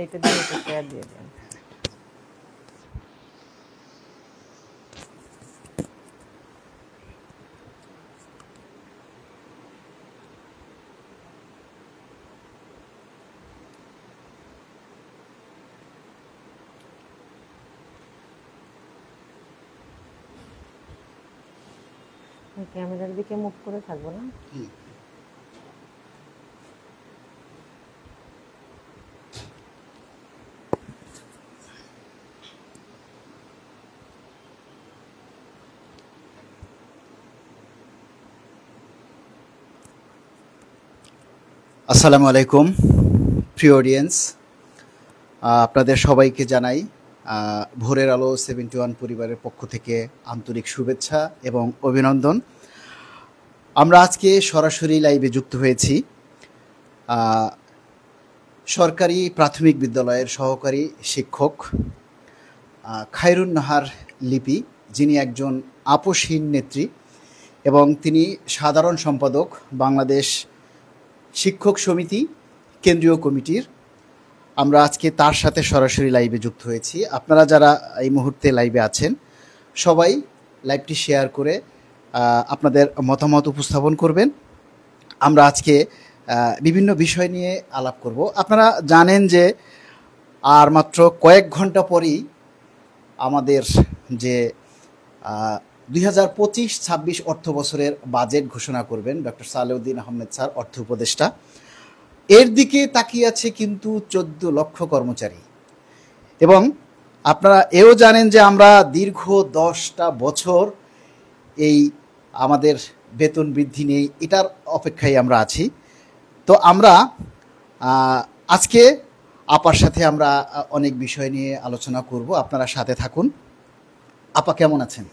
এটা দিয়ে একটু শেয়ার দিয়ে দেন। ক্যামেরার দিকে মুভ করে থাকবো না? আসসালামু আলাইকুম প্রিয় অডিয়েন্স, আপনাদের সবাইকে জানাই ভোরের আলো 71 পরিবারের পক্ষ থেকে আন্তরিক শুভেচ্ছা এবং অভিনন্দন। আমরা আজকে সরাসরি লাইভে যুক্ত হয়েছি সরকারি প্রাথমিক বিদ্যালয়ের সহকারী শিক্ষক খায়রুন নাহার লিপি, যিনি একজন আপোষহীন নেত্রী এবং তিনি সাধারণ সম্পাদক বাংলাদেশ শিক্ষক সমিতি কেন্দ্রীয় কমিটির। আমরা আজকে তার সাথে সরাসরি লাইভে যুক্ত হয়েছি। আপনারা যারা এই মুহূর্তে লাইভে আছেন সবাই লাইভটি শেয়ার করে আপনাদের মতামত উপস্থাপন করবেন। আমরা আজকে বিভিন্ন বিষয় নিয়ে আলাপ করব। আপনারা জানেন যে আর মাত্র কয়েক ঘন্টা পরেই আমাদের যে 2025-26 অর্থ বছরের বাজেট ঘোষণা করবেন ডক্টর সালেউদ্দিন আহমেদ স্যার, অর্থ উপদেষ্টা। এর দিকে তাকিয়ে আছে কিন্তু 14 লক্ষ কর্মচারী। এবং আপনারা এও জানেন যে আমরা দীর্ঘ 10টা বছর এই আমাদের বেতন বৃদ্ধি নেই, এটার অপেক্ষায় আমরা আছি। তো আমরা আজকে আপার সাথে আমরা অনেক বিষয় নিয়ে আলোচনা করব। আপনারা সাথে থাকুন। আপা কেমন আছেন?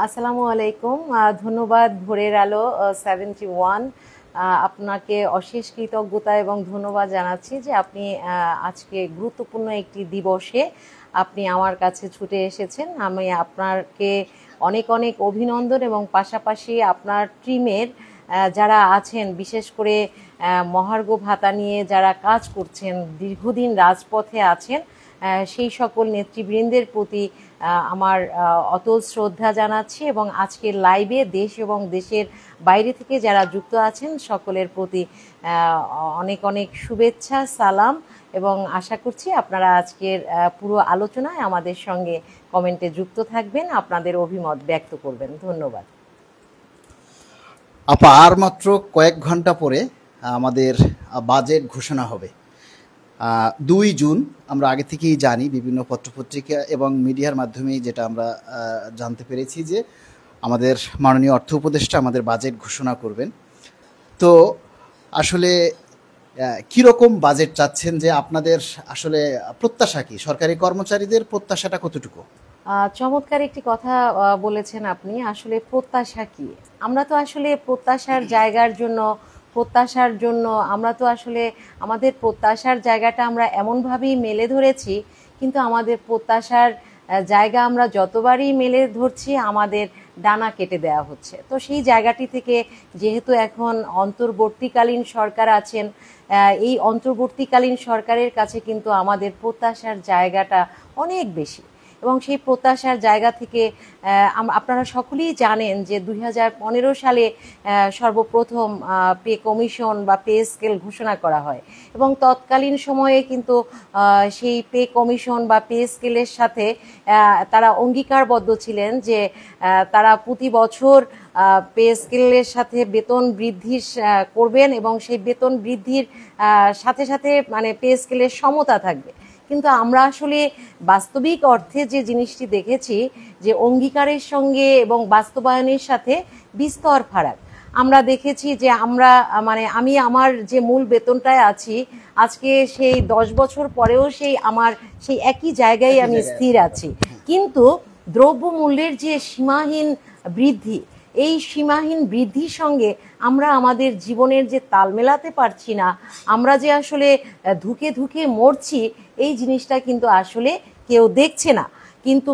আসসালামু আলাইকুম, ধন্যবাদ ভোরের আলো 71। আপনাকে অশেষ কৃতজ্ঞতা এবং ধন্যবাদ জানাচ্ছি যে আপনি আজকে গুরুত্বপূর্ণ একটি দিবসে আপনি আমার কাছে ছুটে এসেছেন। আমি আপনাকে অনেক অনেক অভিনন্দন এবং পাশাপাশি আপনার টিমের যারা আছেন, বিশেষ করে মহার্ঘ ভাতা নিয়ে যারা কাজ করছেন, দীর্ঘদিন রাজপথে আছেন, সেই সকল নেতৃবৃন্দের প্রতি আমার অতল শ্রদ্ধা জানাচ্ছি এবং আজকের লাইভে দেশ এবং দেশের বাইরে থেকে যারা যুক্ত আছেন সকলের প্রতি অনেক অনেক শুভেচ্ছা, সালাম এবং আশা করছি আপনারা আজকের পুরো আলোচনায় আমাদের সঙ্গে কমেন্টে যুক্ত থাকবেন, আপনাদের অভিমত ব্যক্ত করবেন। ধন্যবাদ। আপা, আর মাত্র কয়েক ঘন্টা পরে আমাদের বাজেট ঘোষণা হবে 2 জুন। আমরা আগে থেকেই জানি, বিভিন্ন পত্রপত্রিকা এবং মিডিয়ার মাধ্যমেই যেটা আমরা জানতে পেরেছি যে আমাদের মাননীয় অর্থ উপদেষ্টা আমাদের বাজেট ঘোষণা করবেন। তো আসলে কীরকম বাজেট চাচ্ছেন, যে আপনাদের আসলে প্রত্যাশা কি, সরকারি কর্মচারীদের প্রত্যাশাটা কতটুকু? চমৎকার একটি কথা বলেছেন আপনি। আসলে প্রত্যাশা কি, আমরা তো আসলে প্রত্যাশার জন্য আমরা তো আসলে আমাদের প্রত্যাশার জায়গাটা আমরা এমনভাবেই মেলে ধরেছি, কিন্তু আমাদের প্রত্যাশার জায়গা আমরা যতবারই মেলে ধরছি আমাদের ডানা কেটে দেওয়া হচ্ছে। তো সেই জায়গাটি থেকে যেহেতু এখন অন্তর্বর্তীকালীন সরকার আছেন, এই অন্তর্বর্তীকালীন সরকারের কাছে কিন্তু আমাদের প্রত্যাশার জায়গাটা অনেক বেশি এবং সেই প্রত্যাশার জায়গা থেকে আপনারা সকলেই জানেন যে 2015 সালে সর্বপ্রথম পে কমিশন বা পে স্কেল ঘোষণা করা হয় এবং তৎকালীন সময়ে কিন্তু সেই পে কমিশন বা পে স্কেলের সাথে তারা অঙ্গীকারবদ্ধ ছিলেন যে তারা প্রতি বছর পে স্কেলের সাথে বেতন বৃদ্ধি করবেন এবং সেই বেতন বৃদ্ধির সাথে সাথে মানে পে স্কেলের সমতা থাকবে। কিন্তু আমরা আসলে বাস্তবিক অর্থে যে জিনিসটি দেখেছি যে অঙ্গীকারের সঙ্গে এবং বাস্তবায়নের সাথে বিস্তর ফারাক। আমরা দেখেছি যে আমি আমার যে মূল বেতনটায় আছি আজকে সেই 10 বছর পরেও সেই একই জায়গায় আমি স্থির আছি, কিন্তু দ্রব্যমূল্যের যে সীমাহীন বৃদ্ধি, এই সীমাহীন বৃদ্ধির সঙ্গে আমরা আমাদের জীবনের যে তাল মেলাতে পারছি না, আমরা যে আসলে ধুকে ধুকে মরছি, এই জিনিসটা কিন্তু আসলে কেউ দেখছে না। কিন্তু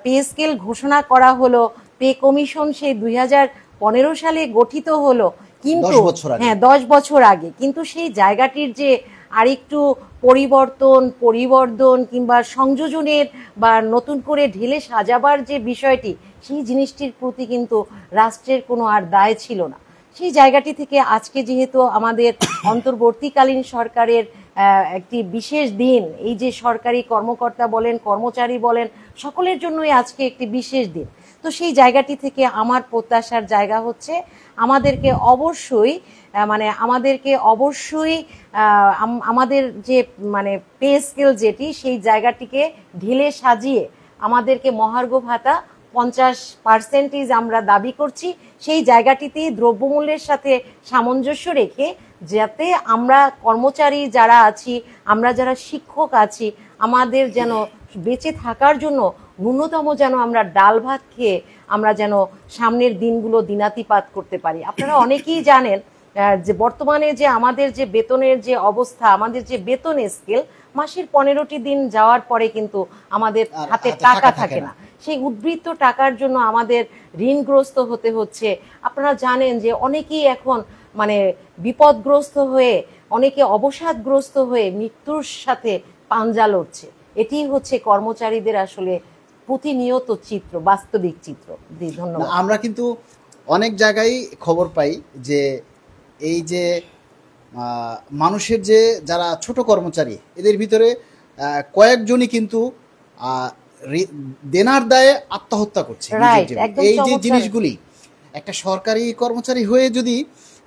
পে স্কেল ঘোষণা করা হলো, পে কমিশন সেই 2015 সালে গঠিত হলো, কিন্তু 10 বছর আগে, হ্যাঁ 10 বছর আগে, কিন্তু সেই জায়গাটির যে আরেকটু পরিবর্ধন কিংবা সংযোজনের বা নতুন করে ঢেলে সাজাবার যে বিষয়টি, সেই জিনিসটির প্রতি কিন্তু রাষ্ট্রের কোনো আর দায় ছিল না। সেই জায়গাটি থেকে আজকে যেহেতু আমাদের অন্তর্বর্তীকালীন সরকারের একটি বিশেষ দিন, এই যে সরকারি কর্মকর্তা বলেন, কর্মচারী বলেন, সকলের জন্যই আজকে একটি বিশেষ দিন। তো সেই জায়গাটি থেকে আমার প্রত্যাশার জায়গা হচ্ছে আমাদেরকে অবশ্যই আমাদের যে মানে পে স্কেল যেটি, সেই জায়গাটিকে ঢেলে সাজিয়ে আমাদেরকে মহার্ঘ ভাতা 50% আমরা দাবি করছি। সেই জায়গাটিতেই দ্রব্যমূল্যের সাথে সামঞ্জস্য রেখে, যাতে আমরা কর্মচারী যারা আছি, আমরা যারা শিক্ষক আছি, আমাদের যেন বেঁচে থাকার জন্য ন্যূনতম যেন আমরা ডাল ভাত খেয়ে আমরা যেন সামনের দিনগুলো দিনাতিপাত করতে পারি। আপনারা অনেকেই জানেন যে বর্তমানে যে আমাদের যে বেতনের যে অবস্থা, আমাদের যে বেতন স্কেল, মাসের 15টি দিন যাওয়ার পরে কিন্তু আমাদের হাতে টাকা থাকে না। সেই উদ্বৃত্ত টাকার জন্য আমাদের ঋণগ্রস্ত হতে হচ্ছে। আপনারা জানেন যে অনেকেই এখন মানে বিপদগ্রস্ত হয়ে, অনেকে অবসাদগ্রস্ত হয়ে মৃত্যুর সাথে পাঞ্জা লড়ছে। এটি হচ্ছে কর্মচারীদের আসলে প্রতিনিয়ত চিত্র, বাস্তবিক চিত্র। ধন্যবাদ। আমরা কিন্তু অনেক জায়গায় খবর পাই যে এই যে মানুষের যে যারা ছোট কর্মচারী, এদের ভিতরে কয়েকজনই কিন্তু দেনার দায়ে আত্মহত্যা করছে। এই যে জিনিসগুলি, একটা সরকারি কর্মচারী হয়ে যদি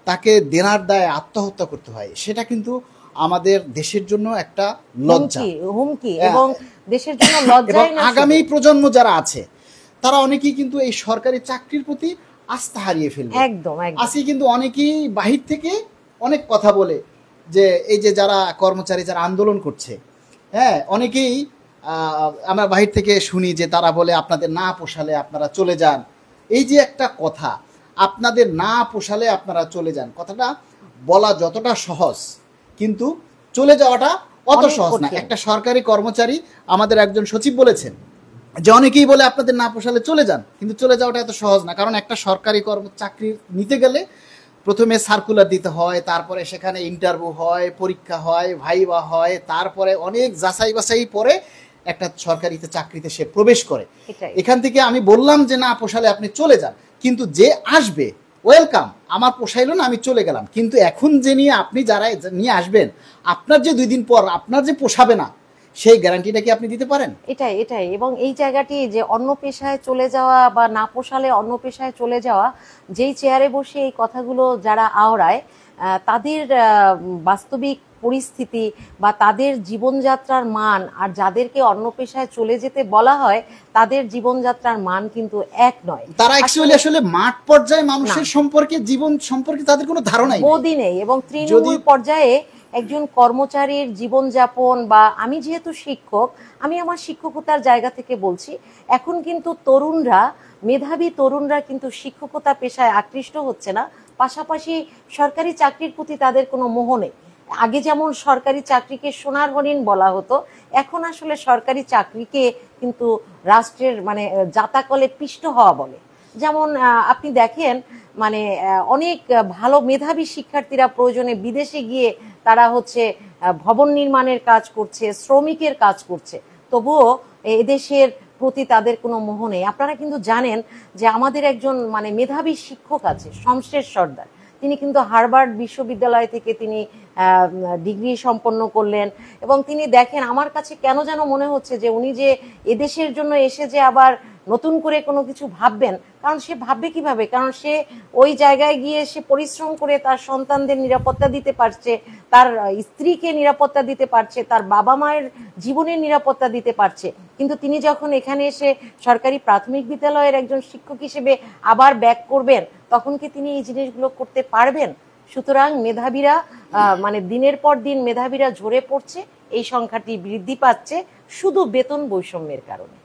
তাকে দেনার দায়ে আত্মহত্যা করতে হয়, সেটা কিন্তু আমাদের দেশের জন্য একটা লজ্জা, হুমকি, এবং দেশের জন্য লজ্জাই না, আগামী প্রজন্ম যারা আছে তারা অনেকেই কিন্তু এই সরকারি চাকরির প্রতি আস্থা হারিয়ে ফেলবে। একদম আজকে কিন্তু অনেকেই বাহির থেকে অনেক কথা বলে যে এই যে যারা কর্মচারী যারা আন্দোলন করছে, হ্যাঁ, অনেকেই আমরা বাহির থেকে শুনি যে তারা বলে আপনাদের না পোষালে আপনারা চলে যান। এই যে একটা কথা, আপনাদের না পোষালে আপনারা চলে যান, কথাটা বলা যতটা সহজ, কিন্তু চলে যাওয়াটা অত সহজ না। একটা সরকারি কর্মচারী, আমাদের একজন সচিব বলেছেন যে অনেকেই বলে আপনাদের না পোষালে চলে যান, কিন্তু চলে যাওয়াটা এত সহজ না। কারণ একটা সরকারি চাকরি নিতে গেলে প্রথমে সার্কুলার দিতে হয়, তারপরে সেখানে ইন্টারভিউ হয়, পরীক্ষা হয়, ভাইবা হয়, তারপরে অনেক যাচাই বাছাই পরে একটা সরকারিতে চাকরিতে সে প্রবেশ করে। এখান থেকে আমি বললাম যে না পোষালে আপনি চলে যান, কিন্তু যে আসবে ওয়েলকাম, আমার পোষাইলো না আমি চলে গেলাম। কিন্তু এখন যে নিয়ে আপনি যারা নিয়ে আসবেন, আপনার যে 2 দিন পর আপনার যে পোষাবে না, সেই গ্যারান্টিটা কি আপনি দিতে পারেন? এটাই এবং এই জায়গাটি যে অন্য পেশায় চলে যাওয়া বা না পোষালে অন্য পেশায় চলে যাওয়া, যেই চেয়ারে বসে এই কথাগুলো যারা আওড়ায়, তাদের বাস্তবিক পরিস্থিতি বা তাদের জীবনযাত্রার মান আর যাদেরকে অন্য পেশায় চলে যেতে বলা হয় তাদের জীবনযাত্রার মান কিন্তু এক নয়। তারা আসলে মাঠ পর্যায়ে মানুষের সম্পর্কে, জীবন সম্পর্কে তাদের কোনো ধারণাই নেই। এবং তৃণমূল পর্যায়ে একজন কর্মচারীর জীবনযাপন, বা আমি যেহেতু শিক্ষক, আমি আমার শিক্ষকতার জায়গা থেকে বলছি, এখন কিন্তু মেধাবী তরুণরা কিন্তু শিক্ষকতা পেশায় আকৃষ্ট হচ্ছে না। পাশাপাশি সরকারি চাকরির প্রতি তাদের কোনো মোহ নেই। আগে যেমন সরকারি চাকরিকে সোনার হরিণ বলা হতো, এখন আসলে সরকারি চাকরিকে কিন্তু রাষ্ট্রের মানে জাতাকলে পিষ্ট হওয়া বলে। যেমন আপনি দেখেন, মানে অনেক ভালো মেধাবী শিক্ষার্থীরা প্রয়োজনে বিদেশে গিয়ে তারা হচ্ছে ভবন নির্মাণের কাজ করছে, শ্রমিকের কাজ করছে, তবুও এদেশের প্রতি তাদের কোনো মোহ নেই। আপনারা কিন্তু জানেন যে আমাদের একজন মানে মেধাবী শিক্ষক আছে, শমশের সর্দার। তিনি কিন্তু হার্ভার্ড বিশ্ববিদ্যালয় থেকে তিনি ডিগ্রি সম্পন্ন করলেন, এবং তিনি দেখেন, আমার কাছে কেন যেন মনে হচ্ছে যে উনি যে এদেশের জন্য এসে যে আবার নতুন করে কোনো কিছু ভাববেন, কারণ সে ভাববে কিভাবে, কারণ সে ওই জায়গায় গিয়ে সে পরিশ্রম করে তার সন্তানদের নিরাপত্তা দিতে পারছে, তার স্ত্রীকে নিরাপত্তা দিতে পারছে, তার বাবা মায়ের জীবনের নিরাপত্তা দিতে পারছে। কিন্তু তিনি যখন এখানে এসে সরকারি প্রাথমিক বিদ্যালয়ের একজন শিক্ষক হিসেবে আবার ব্যাক করবেন, তখন কি তিনি এই জিনিসগুলো করতে পারবেন? সুতরাং মেধাবীরা মানে দিনের পর দিন মেধাবীরা ঝরে পড়ছে, এই সংখ্যাটি বৃদ্ধি পাচ্ছে শুধু বেতন বৈষম্যের কারণে।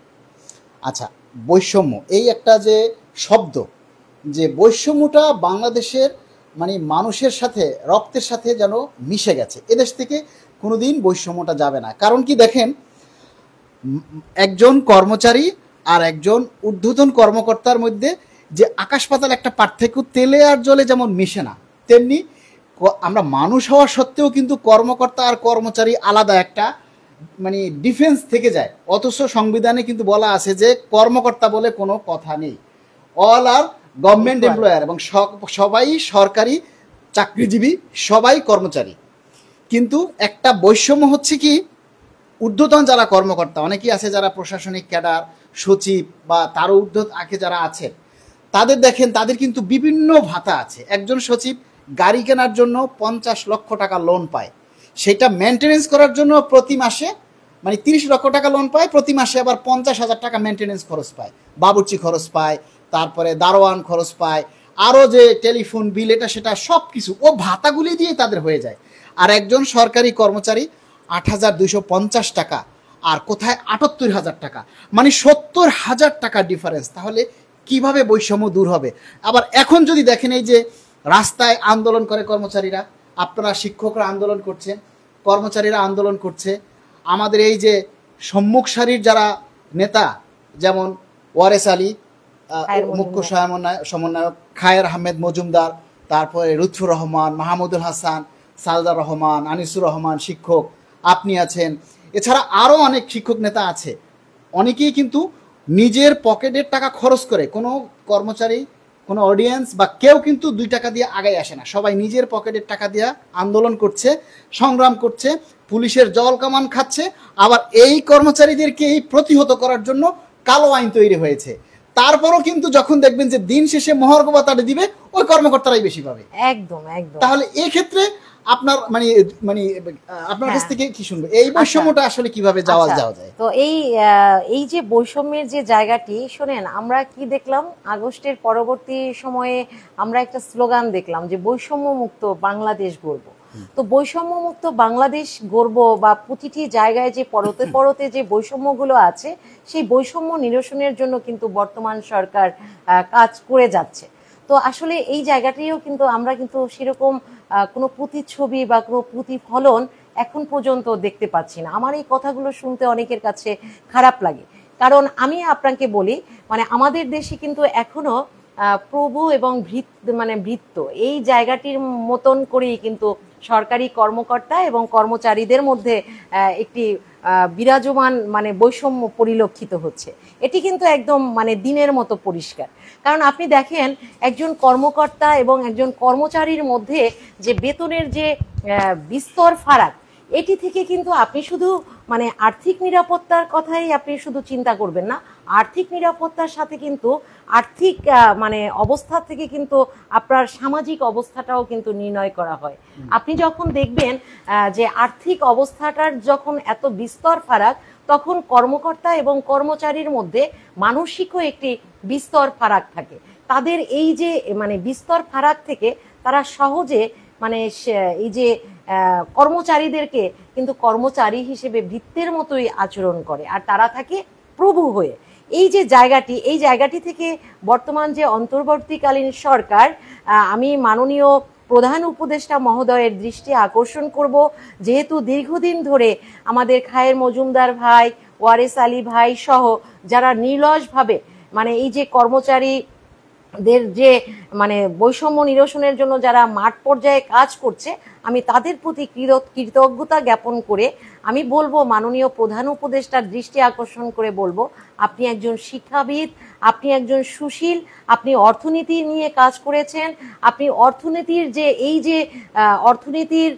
আচ্ছা, বৈষম্য এই একটা যে শব্দ, যে বৈষম্যটা বাংলাদেশের মানে মানুষের সাথে, রক্তের সাথে যেন মিশে গেছে। এদেশ থেকে কোনোদিন বৈষম্যটা যাবে না। কারণ কি দেখেন, একজন কর্মচারী আর একজন ঊর্ধ্বতন কর্মকর্তার মধ্যে যে আকাশ পাতাল একটা পার্থক্য, তেলে আর জলে যেমন মিশে না, তেমনি আমরা মানুষ হওয়া সত্ত্বেও কিন্তু কর্মকর্তা আর কর্মচারী আলাদা একটা মানে ডিফেন্স থেকে যায়, অথচ সংবিধানে কিন্তু বলা আছে যে কর্মকর্তা বলে কোনো কথা নেই, অল আর গভর্নমেন্ট এমপ্লয়ার, এবং সবাই সরকারি চাকরিজীবী, সবাই কর্মচারী। কিন্তু একটা বৈষম্য হচ্ছে কি, ঊর্ধ্বতন যারা কর্মকর্তা, অনেকেই আছে যারা প্রশাসনিক ক্যাডার, সচিব বা তারও ঊর্ধ্ব আগে যারা আছেন, তাদের দেখেন তাদের কিন্তু বিভিন্ন ভাতা আছে। একজন সচিব গাড়ি কেনার জন্য 50 লক্ষ টাকা লোন পায়, সেটা মেনটেনেন্স করার জন্য প্রতি মাসে মানে 30 লক্ষ টাকা লোন পায়, প্রতি মাসে আবার 50,000 টাকা মেনটেনেন্স খরচ পায়, বাবুর্চি খরচ পায়, তারপরে দারোয়ান খরচ পায়, আরও যে টেলিফোন বিল এটা সেটা সব কিছু ও ভাতাগুলি দিয়ে তাদের হয়ে যায়। আর একজন সরকারি কর্মচারী 8,250 টাকা, আর কোথায় 78,000 টাকা, মানে 70,000 টাকা ডিফারেন্স। তাহলে কিভাবে বৈষম্য দূর হবে? আবার এখন যদি দেখেন এই যে রাস্তায় আন্দোলন করে কর্মচারীরা, আপনারা শিক্ষকরা আন্দোলন করছেন, কর্মচারীরা আন্দোলন করছে, আমাদের এই যে সম্মুখ সারির যারা নেতা যেমন ওয়ারেস আলী, মুখ্য সমন্বয়ক খায়ের আহমেদ মজুমদার, তারপরে লুৎফুর রহমান, মাহমুদুল হাসান, সালদার রহমান, আনিসুর রহমান শিক্ষক, আপনি আছেন, এছাড়া আরও অনেক শিক্ষক নেতা আছে, অনেকেই কিন্তু নিজের পকেটের টাকা খরচ করে, কোনো কর্মচারী, কোনো অডিয়েন্স বা কেউ কিন্তু 2 টাকা দিয়ে আগায় আসে না, সবাই নিজের পকেটের টাকা দিয়ে আন্দোলন করছে, সংগ্রাম করছে, পুলিশের জল কামান খাচ্ছে। আবার এই কর্মচারীদেরকে এই প্রতিহত করার জন্য কালো আইন তৈরি হয়েছে। তারপরও কিন্তু যখন দেখবেন যে দিন শেষে মহার্ঘ ভাতাটা দিবে, ওই কর্মকর্তারাই বেশি পাবে। একদম একদম। তাহলে এই ক্ষেত্রে আপনার মানে মানে আপনার কাছ থেকে কি শুনবো, এই বৈষম্যটা আসলে কিভাবে যাওয়া যায়? তো এই যে বৈষম্যের যে জায়গাটি, শোনেন, আমরা কি দেখলাম আগস্টের পরবর্তী সময়ে আমরা একটা স্লোগান দেখলাম যে বৈষম্য মুক্ত বাংলাদেশ গড়ব। তো বৈষম্য মুক্ত বাংলাদেশ গড়ব বা প্রতিটি জায়গায় যে পরতে পরতে যে বৈষম্যগুলো আছে, সেই বৈষম্য নিরসনের জন্য কিন্তু বর্তমান সরকার কাজ করে যাচ্ছে। তো আসলে এই জায়গাটিও কিন্তু আমরা কিন্তু সেরকম কোনো প্রতিচ্ছবি বা কোনো প্রতিফলন এখন পর্যন্ত দেখতে পাচ্ছি না। আমার এই কথাগুলো শুনতে অনেকের কাছে খারাপ লাগে, কারণ আমি আপনাকে বলি, মানে আমাদের দেশে কিন্তু এখনো প্রভু এবং ভৃত্য এই জায়গাটির মতন করেই কিন্তু সরকারি কর্মকর্তা এবং কর্মচারীদের মধ্যে একটি বিরাজমান মানে বৈষম্য পরিলক্ষিত হচ্ছে। এটি কিন্তু একদম মানে দিনের মতো পরিষ্কার। কারণ আপনি দেখেন একজন কর্মকর্তা এবং একজন কর্মচারীর মধ্যে যে বেতনের যে বিস্তর ফারাক, এটি থেকে কিন্তু আপনি শুধু মানে আর্থিক নিরাপত্তার কথাই আপনি শুধু চিন্তা করবেন না, আর্থিক নিরাপত্তার সাথে কিন্তু আর্থিক মানে অবস্থা থেকে কিন্তু আপনার সামাজিক অবস্থাটাও কিন্তু নির্ণয় করা হয়। আপনি যখন দেখবেন যে আর্থিক অবস্থাটার যখন এত বিস্তর ফারাক, তখন কর্মকর্তা এবং কর্মচারীর মধ্যে মানসিকও একটি বিস্তর ফারাক থাকে। তাদের এই যে মানে বিস্তর ফারাক থেকে তারা সহজে মানে এই যে কর্মচারীদেরকে কিন্তু কর্মচারী হিসেবে ভৃত্যের মতোই আচরণ করে, আর তারা থাকে প্রভু হয়ে। এই যে জায়গাটি, এই জায়গাটি থেকে বর্তমান যে অন্তর্বর্তীকালীন সরকার, আমি মাননীয় প্রধান উপদেষ্টা মহোদয়ের দৃষ্টি আকর্ষণ করব, যেহেতু দীর্ঘদিন ধরে আমাদের খায়ের মজুমদার ভাই, ওয়ারেস আলী ভাই সহ যারা নির্লসভাবে মানে এই যে কর্মচারীদের যে মানে বৈষম্য নিরসনের জন্য যারা মাঠ পর্যায়ে কাজ করছে, আমি তাদের প্রতি কৃতজ্ঞতা জ্ঞাপন করে আমি বলবো, মাননীয় প্রধান উপদেষ্টার দৃষ্টি আকর্ষণ করে বলবো, আপনি একজন শিক্ষাবিদ, আপনি একজন সুশীল, আপনি অর্থনীতি নিয়ে কাজ করেছেন, আপনি অর্থনীতির যে এই যে অর্থনীতির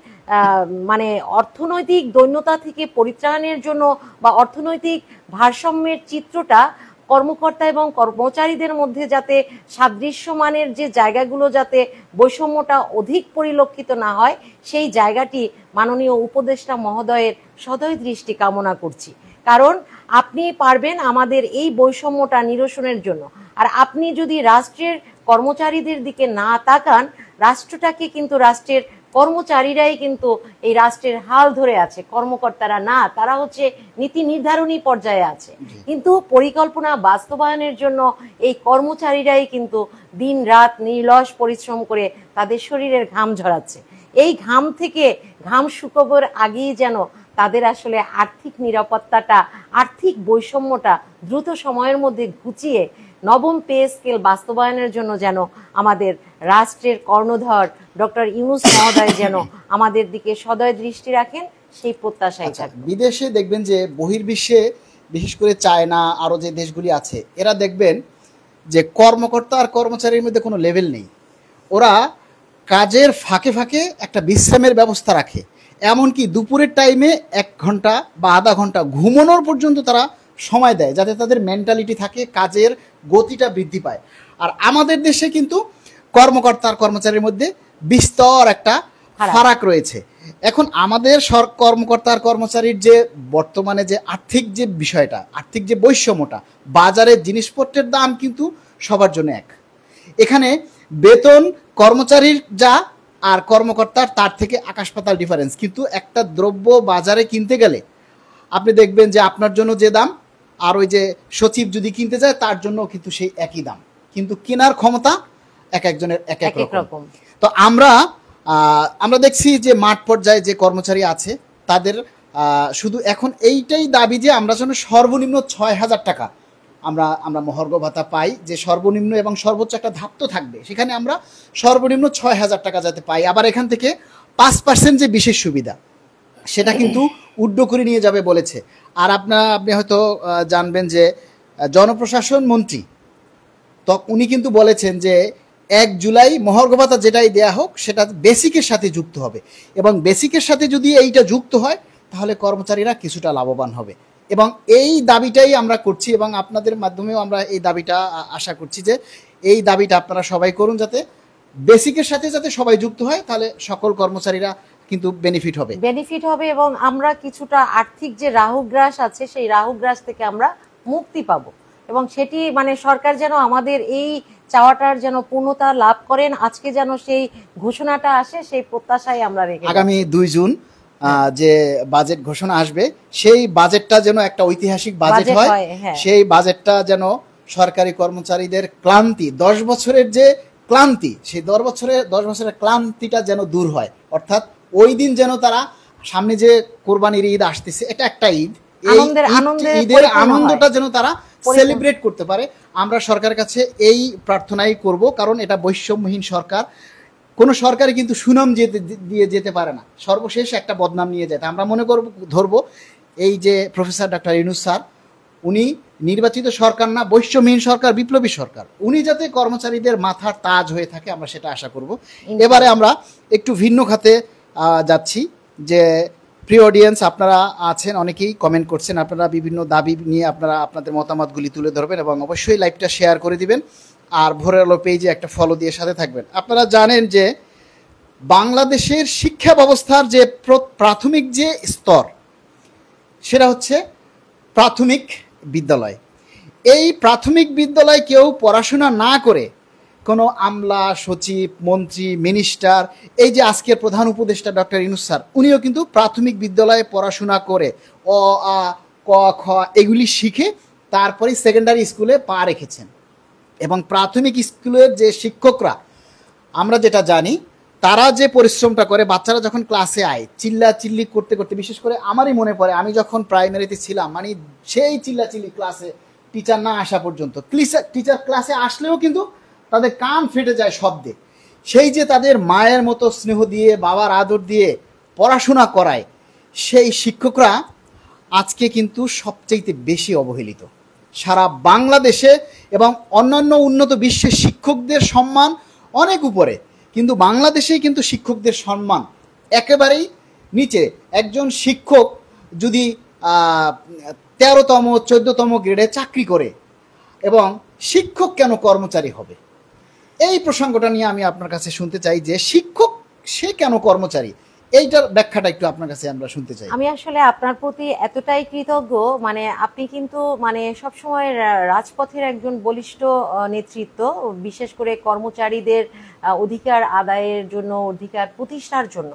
মানে অর্থনৈতিক দৈন্যতা থেকে পরিত্রাণের জন্য বা অর্থনৈতিক ভারসাম্যের চিত্রটা কর্মকর্তা এবং কর্মচারীদের মধ্যে যাতে সাদৃশ্যমানের যে জায়গাগুলো যাতে বৈষম্যটা অধিক পরিলক্ষিত না হয়, সেই জায়গাটি মাননীয় উপদেষ্টা মহোদয়ের সদয় দৃষ্টি কামনা করছি। কারণ আপনি পারবেন আমাদের এই বৈষম্যটা নিরসনের জন্য। আর আপনি যদি রাষ্ট্রের কর্মচারীদের দিকে না তাকান, রাষ্ট্রটাকে কিন্তু রাষ্ট্রের কর্মচারীরাই কিন্তু এই রাষ্ট্রের হাল ধরে আছে, কর্মকর্তারা না, তারা হচ্ছে নীতি নির্ধারণী পর্যায়ে আছে। কিন্তু পরিকল্পনা বাস্তবায়নের জন্য এই কর্মচারীরাই কিন্তু দিন রাত নির্লস পরিশ্রম করে তাদের শরীরের ঘাম ঝরাচ্ছে। এই ঘাম থেকে ঘাম শুকাবার আগেই যেন তাদের আসলে আর্থিক নিরাপত্তাটা, আর্থিক বৈষম্যটা দ্রুত সময়ের মধ্যে ঘুচিয়ে নবম পে স্কেল বাস্তবায়নের জন্য যেন আমাদের রাষ্ট্রের কর্ণধর ডক্টর ইউনূস মহোদয় যেন আমাদের দিকে সদয় দৃষ্টি রাখেন, সেই প্রত্যাশাই থাকবে। বিদেশে দেখবেন যে বহির্বিশ্বে, বিশেষ করে চায়না, আরও যে দেশগুলি আছে, এরা দেখবেন যে কর্মকর্তা আর কর্মচারীর মধ্যে কোনো লেভেল নেই। ওরা কাজের ফাঁকে ফাঁকে একটা বিশ্রামের ব্যবস্থা রাখে, এমনকি দুপুরের টাইমে 1 ঘন্টা বা আধা ঘন্টা ঘুমানোর পর্যন্ত তারা সময় দেয়, যাতে তাদের মেন্টালিটি থাকে, কাজের গতিটা বৃদ্ধি পায়। আর আমাদের দেশে কিন্তু কর্মকর্তা আর কর্মচারীর মধ্যে বিস্তর একটা ফারাক রয়েছে। এখন আমাদের কর্মকর্তা আর কর্মচারীর যে বর্তমানে যে আর্থিক যে বিষয়টা, আর্থিক যে বৈষম্যটা, বাজারের জিনিসপত্রের দাম কিন্তু সবার জন্য এক। এখানে বেতন কর্মচারীর যা আর কর্মকর্তার তার থেকে আকাশ পাতাল ডিফারেন্স। কিন্তু একটা দ্রব্য বাজারে কিনতে গেলে আপনি দেখবেন যে আপনার জন্য যে দাম, আর ওই যে সচিব যদি কিনতে যায় তার জন্য কিন্তু সেই একই দাম, কিন্তু কেনার ক্ষমতা এক একজনের এক এক রকম। তো আমরা দেখছি যে মাঠ পর্যায়ে যে কর্মচারী আছে তাদের শুধু এখন এইটাই দাবি যে আমরা যেন সর্বনিম্ন 6,000 টাকা আমরা মহার্ঘ ভাতা পাই, যে সর্বনিম্ন এবং সর্বোচ্চ একটা ধাপ তো থাকবে, সেখানে আমরা সর্বনিম্ন 6,000 টাকা যাতে পাই। আবার এখান থেকে 5% যে বিশেষ সুবিধা, সেটা কিন্তু উড্ড করে নিয়ে যাবে বলেছে। আর আপনি হয়তো জানবেন যে জনপ্রশাসন মন্ত্রী তো উনি কিন্তু বলেছেন যে 1 জুলাই মহার্ঘ ভাতা যেটাই দেয়া হোক সেটা বেসিকের সাথে যুক্ত হবে, এবং বেসিকের সাথে যদি এইটা যুক্ত হয় তাহলে কর্মচারীরা কিছুটা লাভবান হবে। এবং এই দাবিটাই আমরা করছি, এবং আপনাদের মাধ্যমেও আমরা এই দাবিটা আশা করছি যে এই দাবিটা আপনারা সবাই করুন, যাতে বেসিকের সাথে যাতে সবাই যুক্ত হয়, তাহলে সকল কর্মচারীরা কিন্তু বেনিফিট হবে এবং আমরা কিছুটা আর্থিক যে রাহুগ্রাস আছে সেই রাহুগ্রাস থেকে আমরা মুক্তি পাবো, এবং সেটি মানে সরকার যেন আমাদের এই চাওয়াটার যেন পূর্ণতা লাভ করেন। আজকে যেন সেই ঘোষণাটা আসে, সেই প্রত্যাশাই আমরা রেখে আগামী 2 জুন যে বাজেট ঘোষণা আসবে, সেই বাজেটটা যেন একটা ঐতিহাসিক বাজেট হয়। সেই বাজেটটা যেন সরকারি কর্মচারীদের ক্লান্তি, 10 বছরের যে ক্লান্তি, সেই 10 বছরের ক্লান্তিটা যেন দূর হয়। অর্থাৎ ওই দিন যেন তারা, সামনে যে কোরবানির ঈদ আসতেছে, এটা একটা ঈদ, ঈদের আনন্দটা যেন তারা সেলিব্রেট করতে পারে। আমরা সরকারের কাছে এই প্রার্থনাই করব, কারণ এটা বৈষম্যহীন সরকার। কোনো সরকারই কিন্তু সুনাম দিয়ে যেতে পারে না, সর্বশেষ একটা বদনাম নিয়ে যেতে আমরা মনে ধরবো এই যে প্রফেসর ডক্টর ইউনূস স্যার, উনি নির্বাচিত সরকার না, বৈষম্যহীন সরকার, বিপ্লবী সরকার। উনি যাতে কর্মচারীদের মাথার তাজ হয়ে থাকে, আমরা সেটা আশা করব। এবারে আমরা একটু ভিন্ন খাতে যাচ্ছি। যে প্রিয় অডিয়েন্স আপনারা আছেন, অনেকেই কমেন্ট করছেন, আপনারা বিভিন্ন দাবি নিয়ে আপনাদের মতামতগুলি তুলে ধরবেন, এবং অবশ্যই লাইভটা শেয়ার করে দিবেন, আর ভোরের আলো পেজে একটা ফলো দিয়ে সাথে থাকবেন। আপনারা জানেন যে বাংলাদেশের শিক্ষা ব্যবস্থার যে প্রাথমিক যে স্তর, সেটা হচ্ছে প্রাথমিক বিদ্যালয়। এই প্রাথমিক বিদ্যালয় কেউ পড়াশোনা না করে, কোনো আমলা, সচিব, মন্ত্রী, মিনিস্টার, এই যে আজকের প্রধান উপদেষ্টা ডক্টর ইউনূস স্যার, উনিও কিন্তু প্রাথমিক বিদ্যালয়ে পড়াশোনা করে অ, আ, ক, খ এগুলি শিখে তারপরে সেকেন্ডারি স্কুলে পা রেখেছেন। এবং প্রাথমিক স্কুলের যে শিক্ষকরা, আমরা যেটা জানি, তারা যে পরিশ্রমটা করে, বাচ্চারা যখন ক্লাসে চিল্লি করতে করতে, বিশেষ করে আমারই মনে পড়ে, আমি যখন প্রাইমারিতে ছিলাম, মানে সেই চিল্লি ক্লাসে টিচার না আসা পর্যন্ত, টিচার ক্লাসে আসলেও কিন্তু তাদের কান ফেটে যায় শব্দে। সেই যে তাদের মায়ের মতো স্নেহ দিয়ে, বাবার আদর দিয়ে পড়াশোনা করায়, সেই শিক্ষকরা আজকে কিন্তু সবচেয়ে বেশি অবহেলিত সারা বাংলাদেশে। এবং অন্যান্য উন্নত বিশ্বের শিক্ষকদের সম্মান অনেক উপরে, কিন্তু বাংলাদেশেই কিন্তু শিক্ষকদের সম্মান একেবারেই নিচে। একজন শিক্ষক যদি 13তম 14তম গ্রেডে চাকরি করে, এবং শিক্ষক কেন কর্মচারী হবে? এই প্রসঙ্গটা নিয়ে আমি আপনার কাছে শুনতে চাই যে শিক্ষক সে কেন কর্মচারী, এইটার ব্যাখ্যাটা একটু আপনার কাছে আমরা শুনতে চাই। আমি আসলে আপনার প্রতি এতটাই কৃতজ্ঞ, মানে আপনি কিন্তু মানে সবসময় রাজপথের একজন বলিষ্ঠ নেতৃত্ব, বিশেষ করে কর্মচারীদের অধিকার আদায়ের জন্য, অধিকার প্রতিষ্ঠার জন্য।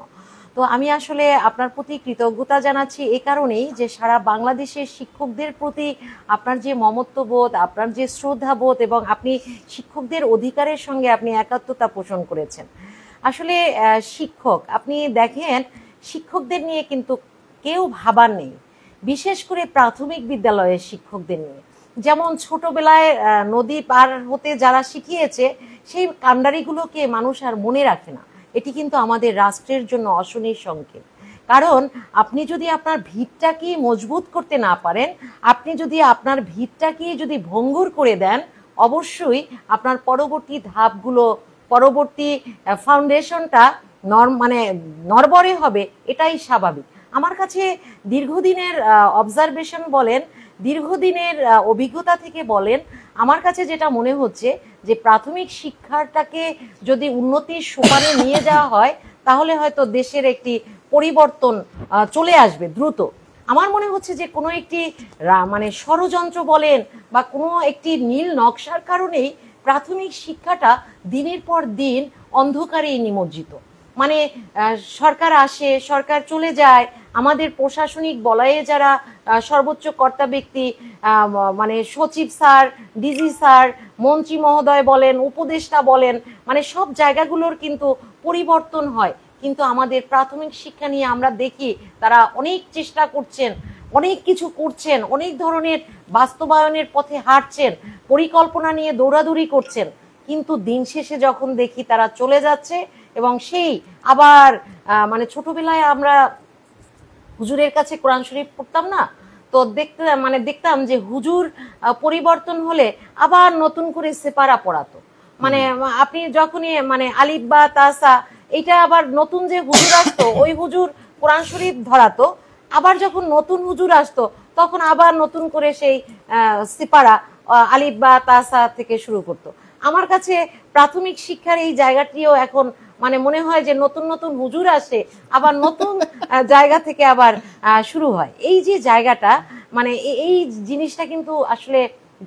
তো আমি আসলে আপনার প্রতি কৃতজ্ঞতা জানাচ্ছি এই কারণেই যে সারা বাংলাদেশের শিক্ষকদের প্রতি আপনার যে মমত্ববোধ, আপনার যে শ্রদ্ধাবোধ, এবং আপনি শিক্ষকদের অধিকারের সঙ্গে আপনি একাত্মতা পোষণ করেছেন। আসলে শিক্ষক, আপনি দেখেন শিক্ষকদের নিয়ে কিন্তু কেউ ভাবার নেই, বিশেষ করে প্রাথমিক বিদ্যালয়ের শিক্ষকদের নিয়ে। যেমন ছোটবেলায় নদী পার হতে যারা শিখিয়েছে, সেই কাণ্ডারিগুলোকে মানুষ আর মনে রাখে না। এটি কিন্তু আমাদের রাষ্ট্রের জন্য অশনির সংকেত। কারণ আপনি যদি আপনার ভিতটাকে মজবুত করতে না পারেন, আপনি যদি আপনার ভিতটাকে যদি ভঙ্গুর করে দেন, অবশ্যই আপনার পরবর্তী ধাপগুলো, পরবর্তী ফাউন্ডেশনটা মানে নড়বড়ে হবে, এটাই স্বাভাবিক। আমার কাছে দীর্ঘদিনের অবজারভেশন বলেন, দীর্ঘদিনের অভিজ্ঞতা থেকে বলেন, আমার কাছে যেটা মনে হচ্ছে যে প্রাথমিক শিক্ষাটাকে যদি উন্নতির সোপানে নিয়ে যাওয়া হয়, তাহলে হয়তো দেশের একটি পরিবর্তন চলে আসবে দ্রুত। আমার মনে হচ্ছে যে কোনো একটি মানে ষড়যন্ত্র বলেন বা কোনো একটি নীল নকশার কারণেই প্রাথমিক শিক্ষাটা দিনের পর দিন অন্ধকারেই নিমজ্জিত। মানে সরকার আসে, সরকার চলে যায়, আমাদের প্রশাসনিক বলয়ে যারা সর্বোচ্চ কর্তা ব্যক্তি, মানে সচিব স্যার, ডিজি স্যার, মন্ত্রী মহোদয় বলেন, উপদেষ্টা বলেন, মানে সব জায়গাগুলোর কিন্তু পরিবর্তন হয়। কিন্তু আমাদের প্রাথমিক শিক্ষা নিয়ে আমরা দেখি তারা অনেক চেষ্টা করছেন, অনেক কিছু করছেন, অনেক ধরনের বাস্তবায়নের পথে হাঁটছেন, পরিকল্পনা নিয়ে দৌড়াদৌড়ি করছেন। কিন্তু দিন শেষে যখন দেখি তারা চলে যাচ্ছে, এবং সেই আবার মানে ছোটবেলায় আমরা হুজুরের কাছে কোরআন শরীফ পড়তাম না, তো দেখতাম যে হুজুর পরিবর্তন হলে আবার নতুন করে সেপারা পড়াতো। মানে আপনি যখনই মানে আলিফ বা তাসা, এটা আবার নতুন যে হুজুর আসতো, ওই হুজুর কোরআন শরীফ ধরাতো, আবার যখন নতুন হুজুর আসতো তখন আবার নতুন করে সেই সিপারা আলিফ বা তাসা থেকে শুরু করতো। আমার কাছে প্রাথমিক শিক্ষার এই জায়গাটিও এখন মানে মনে হয় যে নতুন নতুন হুজুর আসে, আবার নতুন জায়গা থেকে আবার শুরু হয়। এই যে জায়গাটা, মানে এই জিনিসটা কিন্তু আসলে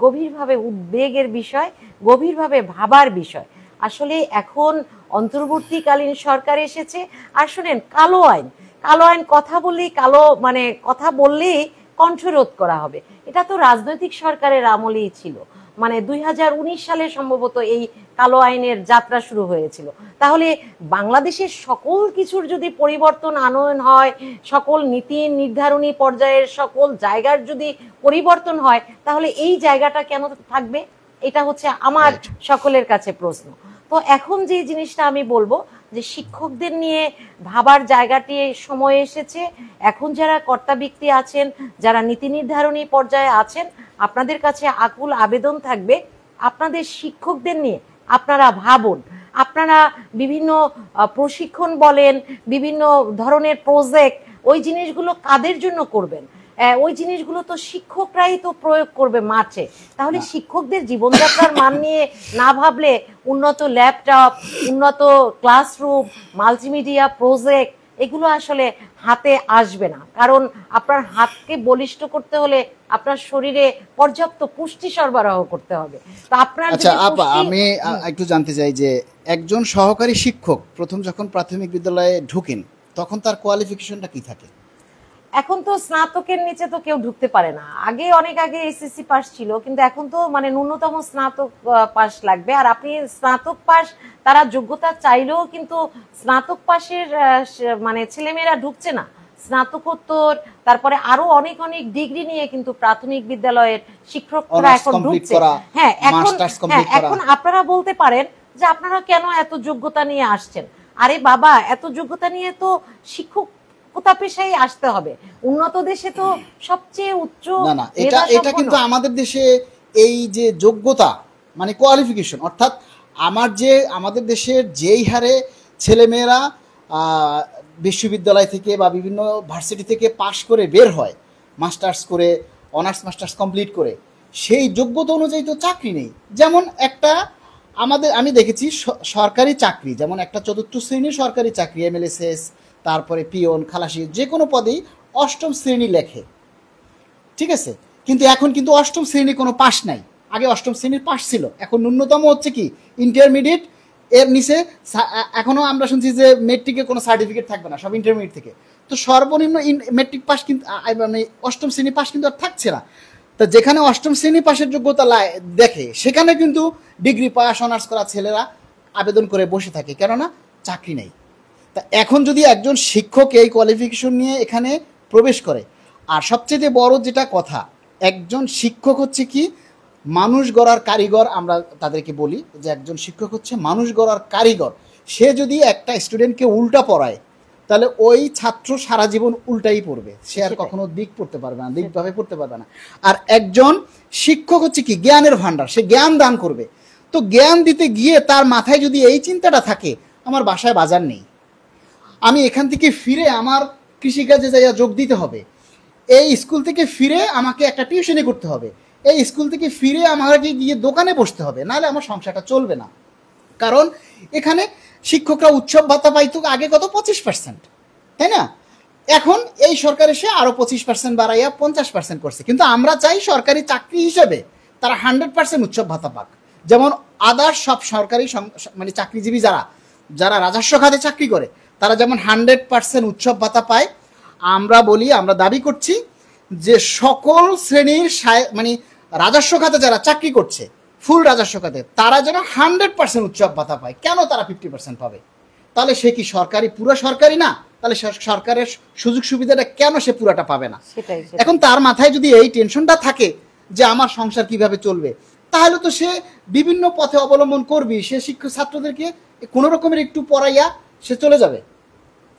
গভীরভাবে উদ্বেগের বিষয়, গভীরভাবে ভাবার বিষয়। আসলে এখন অন্তর্বর্তীকালীন সরকার এসেছে, আর শোনেন, কালো আইন, কালো আইন কথা বললেই কালো, মানে কথা বললেই কণ্ঠরোধ করা হবে, এটা তো রাজনৈতিক সরকারের আমলেই ছিল। মানে 2019 সালে সম্ভবত এই কালো আইনের যাত্রা শুরু হয়েছিল। তাহলে বাংলাদেশের সকল কিছুর যদি পরিবর্তন আনয়ন হয়, সকল নীতি নির্ধারণী পর্যায়ের সকল জায়গার যদি পরিবর্তন হয়, তাহলে এই জায়গাটা কেন থাকবে? এটা হচ্ছে আমার সকলের কাছে প্রশ্ন। তো এখন যে জিনিসটা আমি বলবো যে শিক্ষকদের নিয়ে ভাবার জায়গাটি সময় এসেছে। এখন যারা কর্তা ব্যক্তি আছেন, যারা নীতি নির্ধারণী পর্যায়ে আছেন, আপনাদের কাছে আকুল আবেদন থাকবে, আপনাদের শিক্ষকদের নিয়ে আপনারা ভাবুন। আপনারা বিভিন্ন প্রশিক্ষণ বলেন, বিভিন্ন ধরনের প্রজেক্ট, ওই জিনিসগুলো কাদের জন্য করবেন? ওই জিনিসগুলো তো শিক্ষকরাই তো প্রয়োগ করবে মাঠে। তাহলে শিক্ষকদের জীবনযাত্রার মান নিয়ে না ভাবলে উন্নত ল্যাপটপ, উন্নত ক্লাসরুম, মাল্টিমিডিয়া প্রজেক্ট, এগুলো আসলে হাতে আসবে না। কারণ আপনার হাতকে বলিষ্ঠ করতে হলে আপনার শরীরে পর্যাপ্ত পুষ্টি সরবরাহ করতে হবে। তো আপনার আচ্ছা আপা, আমি একটু জানতে চাই যে একজন সহকারী শিক্ষক প্রথম যখন প্রাথমিক বিদ্যালয়ে ঢুকেন, তখন তার কোয়ালিফিকেশনটা কি থাকে? এখন তো স্নাতকের নিচে তো কেউ ঢুকতে পারে না। আগে অনেক আগে এসএসসি পাস ছিল, কিন্তু এখন তো মানে ন্যূনতম স্নাতক পাস লাগবে। আর আপনি স্নাতক পাস, তারা যোগ্যতা চাইলেও কিন্তু স্নাতক পাশের মানে ছেলেমেয়েরা ঢুকছে না। স্নাতকোত্তর, তারপরে আরো অনেক অনেক ডিগ্রি নিয়ে কিন্তু প্রাথমিক বিদ্যালয়ের শিক্ষকরা এখন ঢুকছে। হ্যাঁ, এখন আপনারা বলতে পারেন যে আপনারা কেন এত যোগ্যতা নিয়ে আসছেন? আরে বাবা, এত যোগ্যতা নিয়ে তো শিক্ষক কোথা পেশায় আসতে হবে। উন্নত দেশে তো সবচেয়ে উচ্চ, না এটা কিন্তু আমাদের দেশে এই যে যোগ্যতা মানে কোয়ালিফিকেশন, অর্থাৎ আমাদের দেশের যেই হারে ছেলেমেয়েরা বিশ্ববিদ্যালয় থেকে বা বিভিন্ন ভার্সিটি থেকে পাশ করে বের হয়, মাস্টার্স করে, অনার্স মাস্টার্স কমপ্লিট করে, সেই যোগ্যতা অনুযায়ী তো চাকরি নেই। যেমন একটা আমি দেখেছি সরকারি চাকরি, যেমন একটা চতুর্থ শ্রেণীর সরকারি চাকরি, এমএলএসএস, তারপরে পিয়ন, খালাসি, যে কোনো পদেই অষ্টম শ্রেণী লেখে, ঠিক আছে? কিন্তু এখন কিন্তু অষ্টম শ্রেণী কোনো পাস নাই। আগে অষ্টম শ্রেণীর পাস ছিল, এখন ন্যূনতম হচ্ছে কি ইন্টারমিডিয়েট, এর নিচে এখনও আমরা শুনছি যে মেট্রিকের কোনো সার্টিফিকেট থাকবে না, সব ইন্টারমিডিয়েট থেকে। তো সর্বনিম্ন মেট্রিক পাস কিন্তু মানে অষ্টম শ্রেণী পাস কিন্তু আর থাকছে না। তো যেখানে অষ্টম শ্রেণী পাশের যোগ্যতা দেখে, সেখানে কিন্তু ডিগ্রি পাস, অনার্স করা ছেলেরা আবেদন করে বসে থাকে, কেননা চাকরি নেই। তা এখন যদি একজন শিক্ষক এই কোয়ালিফিকেশন নিয়ে এখানে প্রবেশ করে, আর সবচেয়ে বড় যেটা কথা, একজন শিক্ষক হচ্ছে কি মানুষ গড়ার কারিগর। আমরা তাদেরকে বলি যে একজন শিক্ষক হচ্ছে মানুষ গড়ার কারিগর। সে যদি একটা স্টুডেন্টকে উল্টা পড়ায় তাহলে ওই ছাত্র সারা জীবন উল্টাই পড়বে, সে আর কখনো দিক পড়তে পারবে না, দিকভাবে পড়তে পারবে না। আর একজন শিক্ষক হচ্ছে কি জ্ঞানের ভান্ডার, সে জ্ঞান দান করবে। তো জ্ঞান দিতে গিয়ে তার মাথায় যদি এই চিন্তাটা থাকে আমার বাসায় বাজার নেই, আমি এখান থেকে ফিরে আমার কৃষিকাজে যাইয়া যোগ দিতে হবে, এই স্কুল থেকে ফিরে আমাকে একটা টিউশনি করতে হবে, এই স্কুল থেকে ফিরে আমাকে গিয়ে দোকানে বসতে হবে, নাহলে আমার সংসারটা চলবে না। কারণ এখানে শিক্ষকরা উৎসব ভাতা পাইতো আগে কত 25%, তাই না? এখন এই সরকার এসে আরো 25% বাড়াইয়া 50% করছে। কিন্তু আমরা চাই সরকারি চাকরি হিসেবে তারা 100% উৎসব ভাতা পাক। যেমন আদার্স সব সরকারি মানে চাকরিজীবী যারা যারা রাজস্ব খাতে চাকরি করে তারা যেমন 100% উৎসব ভাতা পায়, আমরা বলি, আমরা দাবি করছি যে সকল শ্রেণীর মানে রাজস্ব খাতে যারা চাকরি করছে ফুল রাজস্ব খাতে তারা যেন 100% উৎসব ভাতা পায়। কেন তারা 50% পাবে? তাহলে সে কি সরকারি, পুরো সরকারি না? তাহলে সরকারের সুযোগ সুবিধাটা কেন সে পুরাটা পাবে না? এখন তার মাথায় যদি এই টেনশনটা থাকে যে আমার সংসার কিভাবে চলবে, তাহলে তো সে বিভিন্ন পথে অবলম্বন করবি, সে শিক্ষক ছাত্রদেরকে কোনো রকমের একটু পড়াইয়া সে চলে যাবে।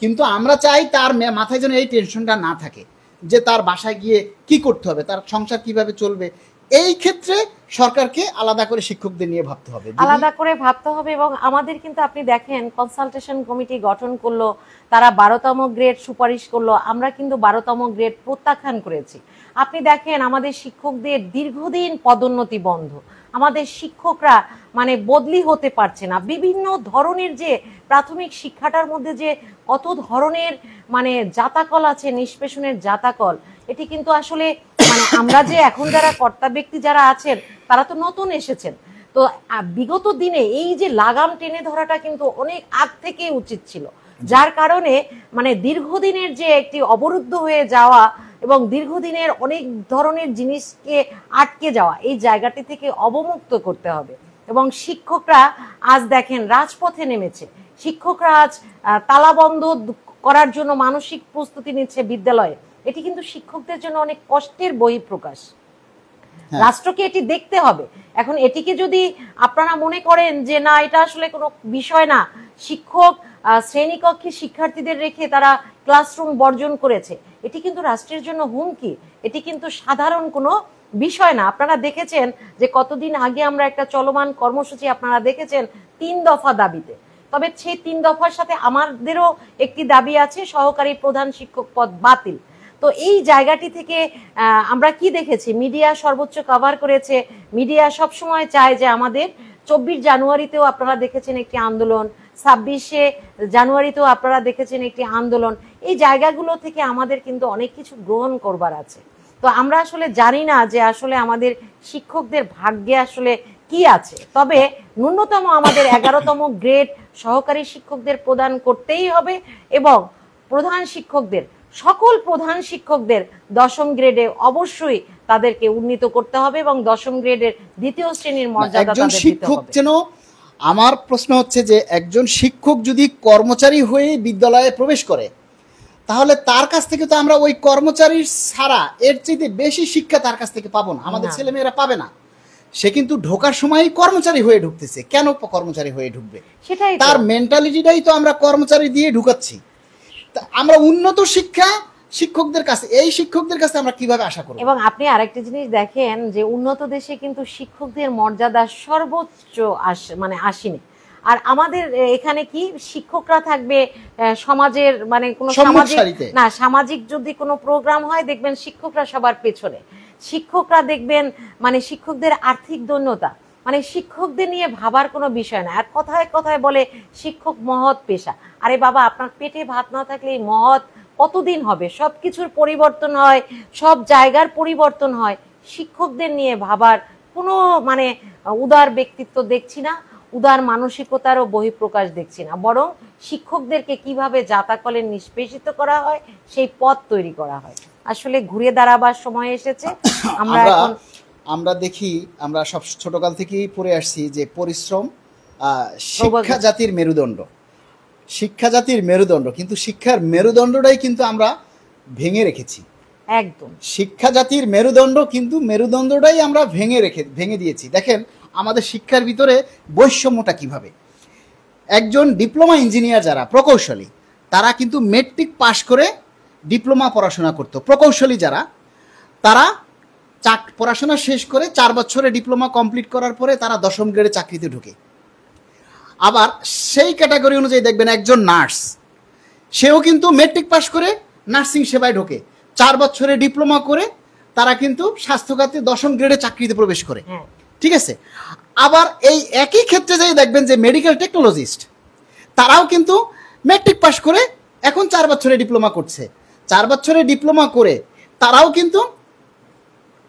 কিন্তু আমরা চাই তার মাথায় যেন এই টেনশনটা না থাকে যে তার বাসায় গিয়ে কি করতে হবে, তার সংসার কিভাবে চলবে। এই ক্ষেত্রে সরকারকে আলাদা করে শিক্ষকদের নিয়ে ভাবতে হবে, আলাদা করে ভাবতে হবে। এবং আমাদের কিন্তু আপনি দেখেন কনসালটেশন কমিটি গঠন করলো, তারা 12তম গ্রেড সুপারিশ করলো, আমরা কিন্তু 12তম গ্রেড প্রত্যাখ্যান করেছি। আপনি দেখেন আমাদের শিক্ষকদের দীর্ঘদিন পদোন্নতি বন্ধ, আমাদের শিক্ষকরা মানে বদলি হতে পারছে না। বিভিন্ন ধরনের যে প্রাথমিক শিক্ষাটার মধ্যে যে কত ধরনের মানে জাতাকল আছে, নিষ্পেষণের জাতাকল, এটি কিন্তু আসলে মানে আমরা যে এখন যারা কর্তা ব্যক্তি যারা আছেন তারা তো নতুন এসেছেন, তো বিগত দিনে এই যে লাগাম টেনে ধরাটা কিন্তু অনেক আগ থেকে উচিত ছিল, যার কারণে মানে দীর্ঘদিনের যে একটি অবরুদ্ধ হয়ে যাওয়া এবং দীর্ঘদিনের অনেক ধরনের জিনিসকে আটকে যাওয়া, এই জায়গাটি থেকে অবমুক্ত করতে হবে। এবং শিক্ষকরা আজ দেখেন রাজপথে নেমেছে, শিক্ষকরা আজ তালাবন্ধ করার জন্য মানসিক প্রস্তুতি নিচ্ছে বিদ্যালয়ে। এটি কিন্তু শিক্ষকদের জন্য অনেক কষ্টের বহিঃপ্রকাশ। রাষ্ট্রকে এটি দেখতে হবে। এখন এটিকে যদি আপনারা মনে করেন যে না এটা আসলে কোনো বিষয় না, শিক্ষক শ্রেণীকক্ষে শিক্ষার্থীদের রেখে তারা ক্লাসরুম বর্জন করেছে, এটি কিন্তু রাষ্ট্রের জন্য হুমকি, এটি কিন্তু সাধারণ কোনো বিষয় না। আপনারা দেখেছেন যে কতদিন আগে আমরা একটা চলমান কর্মসূচি আপনারা দেখেছেন 3 দফা দাবিতে, তবে সেই 3 দফার সাথে আমাদেরও একটি দাবি আছে, সহকারী প্রধান শিক্ষক পদ বাতিল। তো এই জায়গাটি থেকে আমরা কি দেখেছি, মিডিয়া সর্বোচ্চ কভার করেছে, মিডিয়া সবসময় চায় যে আমাদের 24 জানুয়ারিতেও আপনারা দেখেছেন একটি আন্দোলন, 26শে জানুয়ারিতেও আপনারা দেখেছেন একটি আন্দোলন। এই জায়গাগুলো থেকে আমাদের কিন্তু অনেক কিছু গ্রহণ করবার আছে। তো আমরা আসলে জানি না যে আসলে আমাদের শিক্ষকদের ভাগ্যে আসলে কি আছে, তবে ন্যূনতম আমাদের 11তম গ্রেড সহকারী শিক্ষকদের প্রদান করতেই হবে এবং প্রধান শিক্ষকদের, সকল প্রধান শিক্ষকদের 10ম গ্রেডে অবশ্যই তাদেরকে উন্নীত করতে হবে এবং 10ম গ্রেডের 2য় শ্রেণীর মর্যাদা তাদের দিতে হবে। যেন আমার প্রশ্ন হচ্ছে যে একজন শিক্ষক যদি কর্মচারী হয়ে বিদ্যালয়ে প্রবেশ করে তাহলে তার কাছ থেকে তো আমরা ওই কর্মচারীর ছাড়া এর চেয়ে বেশি শিক্ষা তার কাছ থেকে পাবো না, আমাদের ছেলেমেয়েরা পাবে না। সে কিন্তু ঢোকার সময় কর্মচারী হয়ে ঢুকতেছে, কেন কর্মচারী হয়ে ঢুকবে? সেটাই তার মেন্টালিটিটাই তো আমরা কর্মচারী দিয়ে ঢুকাচ্ছি। আমরা উন্নত শিক্ষা শিক্ষকদের কাছে, এই শিক্ষকদের কাছে আমরা কিভাবে আশা করব? এবং আপনি আরেকটা জিনিস দেখেন যে উন্নত দেশে কিন্তু শিক্ষকদের মর্যাদা সর্বোচ্চ মানে আসেনি। আর আমাদের এখানে কি শিক্ষকরা থাকবে সমাজের মানে কোনো সামাজিক না, সামাজিক যদি কোনো প্রোগ্রাম হয় দেখবেন শিক্ষকরা সবার পেছনে, শিক্ষকরা দেখবেন মানে শিক্ষকদের আর্থিক দৈন্যতা, মানে শিক্ষকদের নিয়ে ভাবার কোনো বিষয় না। আর কথায় কথায় বলে শিক্ষক মহৎ পেশা। আরে বাবা, আপনার পেটে ভাত না থাকলে এই মহৎ কতদিন হবে? সবকিছুর পরিবর্তন হয়, সব জায়গার পরিবর্তন হয়, শিক্ষকদের নিয়ে ভাবার কোনো মানে উদার ব্যক্তিত্ব দেখছি না, উদার মানসিকতারও বহিঃপ্রকাশ দেখছি না, বরং শিক্ষকদেরকে কিভাবে জাতাকলে নিষ্পেষিত করা হয় সেই পথ তৈরি করা হয়। আসলে ঘুরে দাঁড়াবার সময় এসেছে। আমরা দেখি, আমরা সব ছোটকাল থেকেই পড়ে আসছি যে পরিশ্রম শিক্ষা জাতির মেরুদণ্ড, শিক্ষা জাতির মেরুদণ্ড, কিন্তু শিক্ষার মেরুদণ্ডটাই কিন্তু আমরা ভেঙে রেখেছি। একদম শিক্ষা জাতির মেরুদণ্ড, কিন্তু মেরুদণ্ডটাই আমরা ভেঙে দিয়েছি। দেখেন আমাদের শিক্ষার ভিতরে বৈষম্যটা কিভাবে। একজন ডিপ্লোমা ইঞ্জিনিয়ার যারা প্রকৌশলী, তারা কিন্তু মেট্রিক পাশ করে ডিপ্লোমা পড়াশোনা করতো। প্রকৌশলী যারা, তারা পড়াশোনা শেষ করে 4 বছরে ডিপ্লোমা কমপ্লিট করার পরে তারা 10ম গ্রেডে চাকরিতে ঢুকে। আবার সেই ক্যাটাগরি অনুযায়ী দেখবেন একজন নার্স, সেও কিন্তু মেট্রিক পাশ করে নার্সিং সেবায় ঢোকে। 4 বছরে ডিপ্লোমা করে তারা কিন্তু স্বাস্থ্য খাতে 10ম গ্রেডে চাকরিতে প্রবেশ করে। ঠিক আছে। আবার এই একই ক্ষেত্রে যাই দেখবেন যে মেডিকেল টেকনোলজিস্ট, তারাও কিন্তু মেট্রিক পাশ করে এখন 4 বছরে ডিপ্লোমা করছে। 4 বছরে ডিপ্লোমা করে তারাও কিন্তু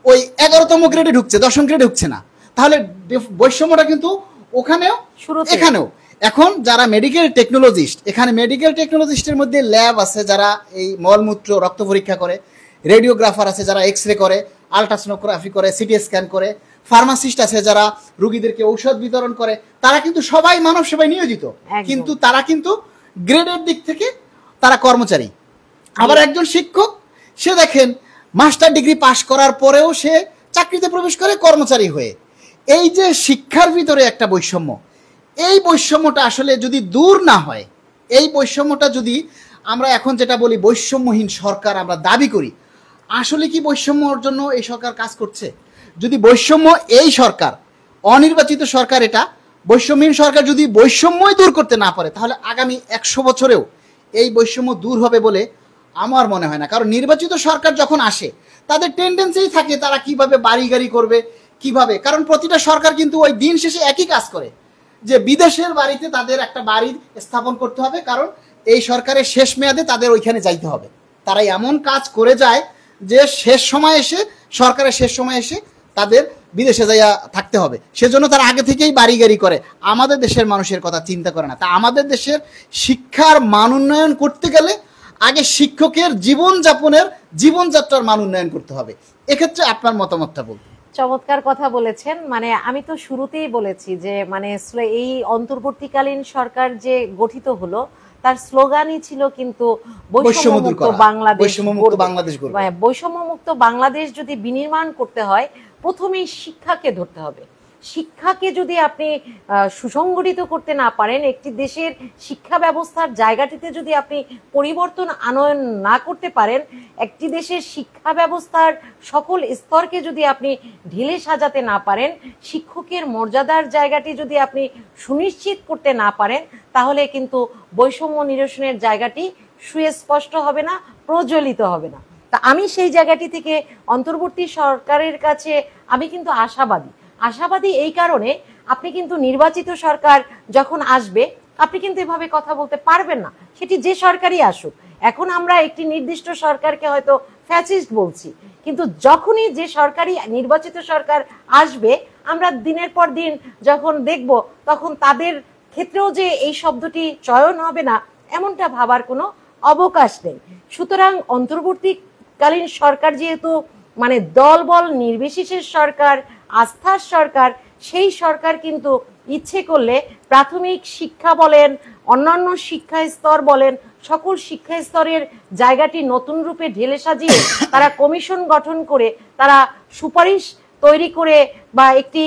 ওই 11তম গ্রেডে ঢুকছে, 10ম গ্রেডে ঢুকছে না। তাহলে বৈষম্যটা কিন্তু ওখানেও এখানেও। এখন যারা মেডিকেল টেকনোলজিস্ট, এখানে মেডিকেল টেকনোলজিস্টের মধ্যে ল্যাব আছে যারা এই মলমূত্র রক্ত পরীক্ষা করে, রেডিওগ্রাফার আছে যারা এক্সরে করে, আলট্রাসোনোগ্রাফি করে, সিটি স্ক্যান করে, ফার্মাসিস্ট আছে যারা রোগীদেরকে ঔষধ বিতরণ করে। তারা কিন্তু সবাই মানব সেবায় নিয়োজিত, কিন্তু তারা কিন্তু গ্রেডের দিক থেকে তারা কর্মচারী। আবার একজন শিক্ষক, সে দেখেন মাস্টার ডিগ্রি পাশ করার পরেও সে চাকরিতে প্রবেশ করে কর্মচারী হয়ে। এই যে শিক্ষার ভিতরে একটা বৈষম্য, এই বৈষম্যটা আসলে যদি দূর না হয়, এই বৈষম্যটা যদি আমরা এখন যেটা বলি বৈষম্যহীন সরকার আমরা দাবি করি, আসলে কি বৈষম্যর জন্য এই সরকার কাজ করছে? যদি বৈষম্য, এই সরকার অনির্বাচিত সরকার, এটা বৈষম্যহীন সরকার যদি বৈষম্যই দূর করতে না পারে, তাহলে আগামী 100 বছরেও এই বৈষম্য দূর হবে বলে আমার মনে হয় না। কারণ নির্বাচিত সরকার যখন আসে, তাদের টেন্ডেন্সিই থাকে তারা কিভাবে বাড়ি গাড়ি করবে, কিভাবে। কারণ প্রতিটা সরকার কিন্তু ওই দিন শেষে একই কাজ করে, যে বিদেশের বাড়িতে তাদের একটা বাড়ি স্থাপন করতে হবে, কারণ এই সরকারের শেষ মেয়াদে তাদের ওইখানে যাইতে হবে। তারা এমন কাজ করে যায় যে শেষ সময় এসে, সরকারের শেষ সময় এসে তাদের বিদেশে যাইয়া থাকতে হবে। সেজন্য তারা আগে থেকেই বাড়ি গাড়ি করে, আমাদের দেশের মানুষের কথা চিন্তা করে না। তা আমাদের দেশের শিক্ষার মান উন্নয়ন করতে গেলে আগে শিক্ষকের জীবনযাত্রার মান উন্নয়ন করতে হবে। এক্ষেত্রে আপনার মতামতটা বলুন। চমৎকার কথা বলেছেন। মানে আমি তো শুরুতেই বলেছি যে মানে এই অন্তর্বর্তীকালীন সরকার যে গঠিত হলো, তার স্লোগানই ছিল কিন্তু বৈষম্যমুক্ত বাংলাদেশ যদি বিনির্মাণ করতে হয়, প্রথমেই শিক্ষাকে ধরতে হবে। শিক্ষাকে যদি আপনি সুসংগঠিত করতে না পারেন, একটি দেশের শিক্ষা ব্যবস্থার জায়গাটিতে যদি আপনি পরিবর্তন আনয়ন না করতে পারেন, একটি দেশের শিক্ষা ব্যবস্থার সকল স্তরকে যদি আপনি ঢেলে সাজাতে না পারেন, শিক্ষকের মর্যাদার জায়গাটি যদি আপনি সুনিশ্চিত করতে না পারেন, তাহলে কিন্তু বৈষম্য নিরসনের জায়গাটি সুস্পষ্ট হবে না, প্রজ্বলিত হবে না। তা আমি সেই জায়গাটি থেকে অন্তর্বর্তী সরকারের কাছে আমি কিন্তু আশাবাদী এই কারণে, আপনি কিন্তু নির্বাচিত সরকার যখন আসবে, আপনি কিন্তু এভাবে কথা বলতে পারবেন না, সেটি যে সরকারই আসুক। এখন আমরা একটি নির্দিষ্ট সরকারকে হয়তো ফ্যাসিস্ট বলছি, কিন্তু যখনই যে সরকারি নির্বাচিত সরকার আসবে, আমরা দিনের পর দিন যখন দেখব, তখন তাদের ক্ষেত্রেও যে এই শব্দটি চয়ন হবে না, এমনটা ভাবার কোনো অবকাশ নেই। সুতরাং অন্তর্বর্তীকালীন সরকার যেহেতু মানে দলবল নির্বিশেষের সরকার, আস্থার সরকার, সেই সরকার কিন্তু ইচ্ছে করলে প্রাথমিক শিক্ষা বলেন, অন্যান্য শিক্ষা স্তর বলেন, সকল শিক্ষা স্তরের জায়গাটি নতুন রূপে ঢেলে সাজিয়ে তারা কমিশন গঠন করে, তারা সুপারিশ তৈরি করে বা একটি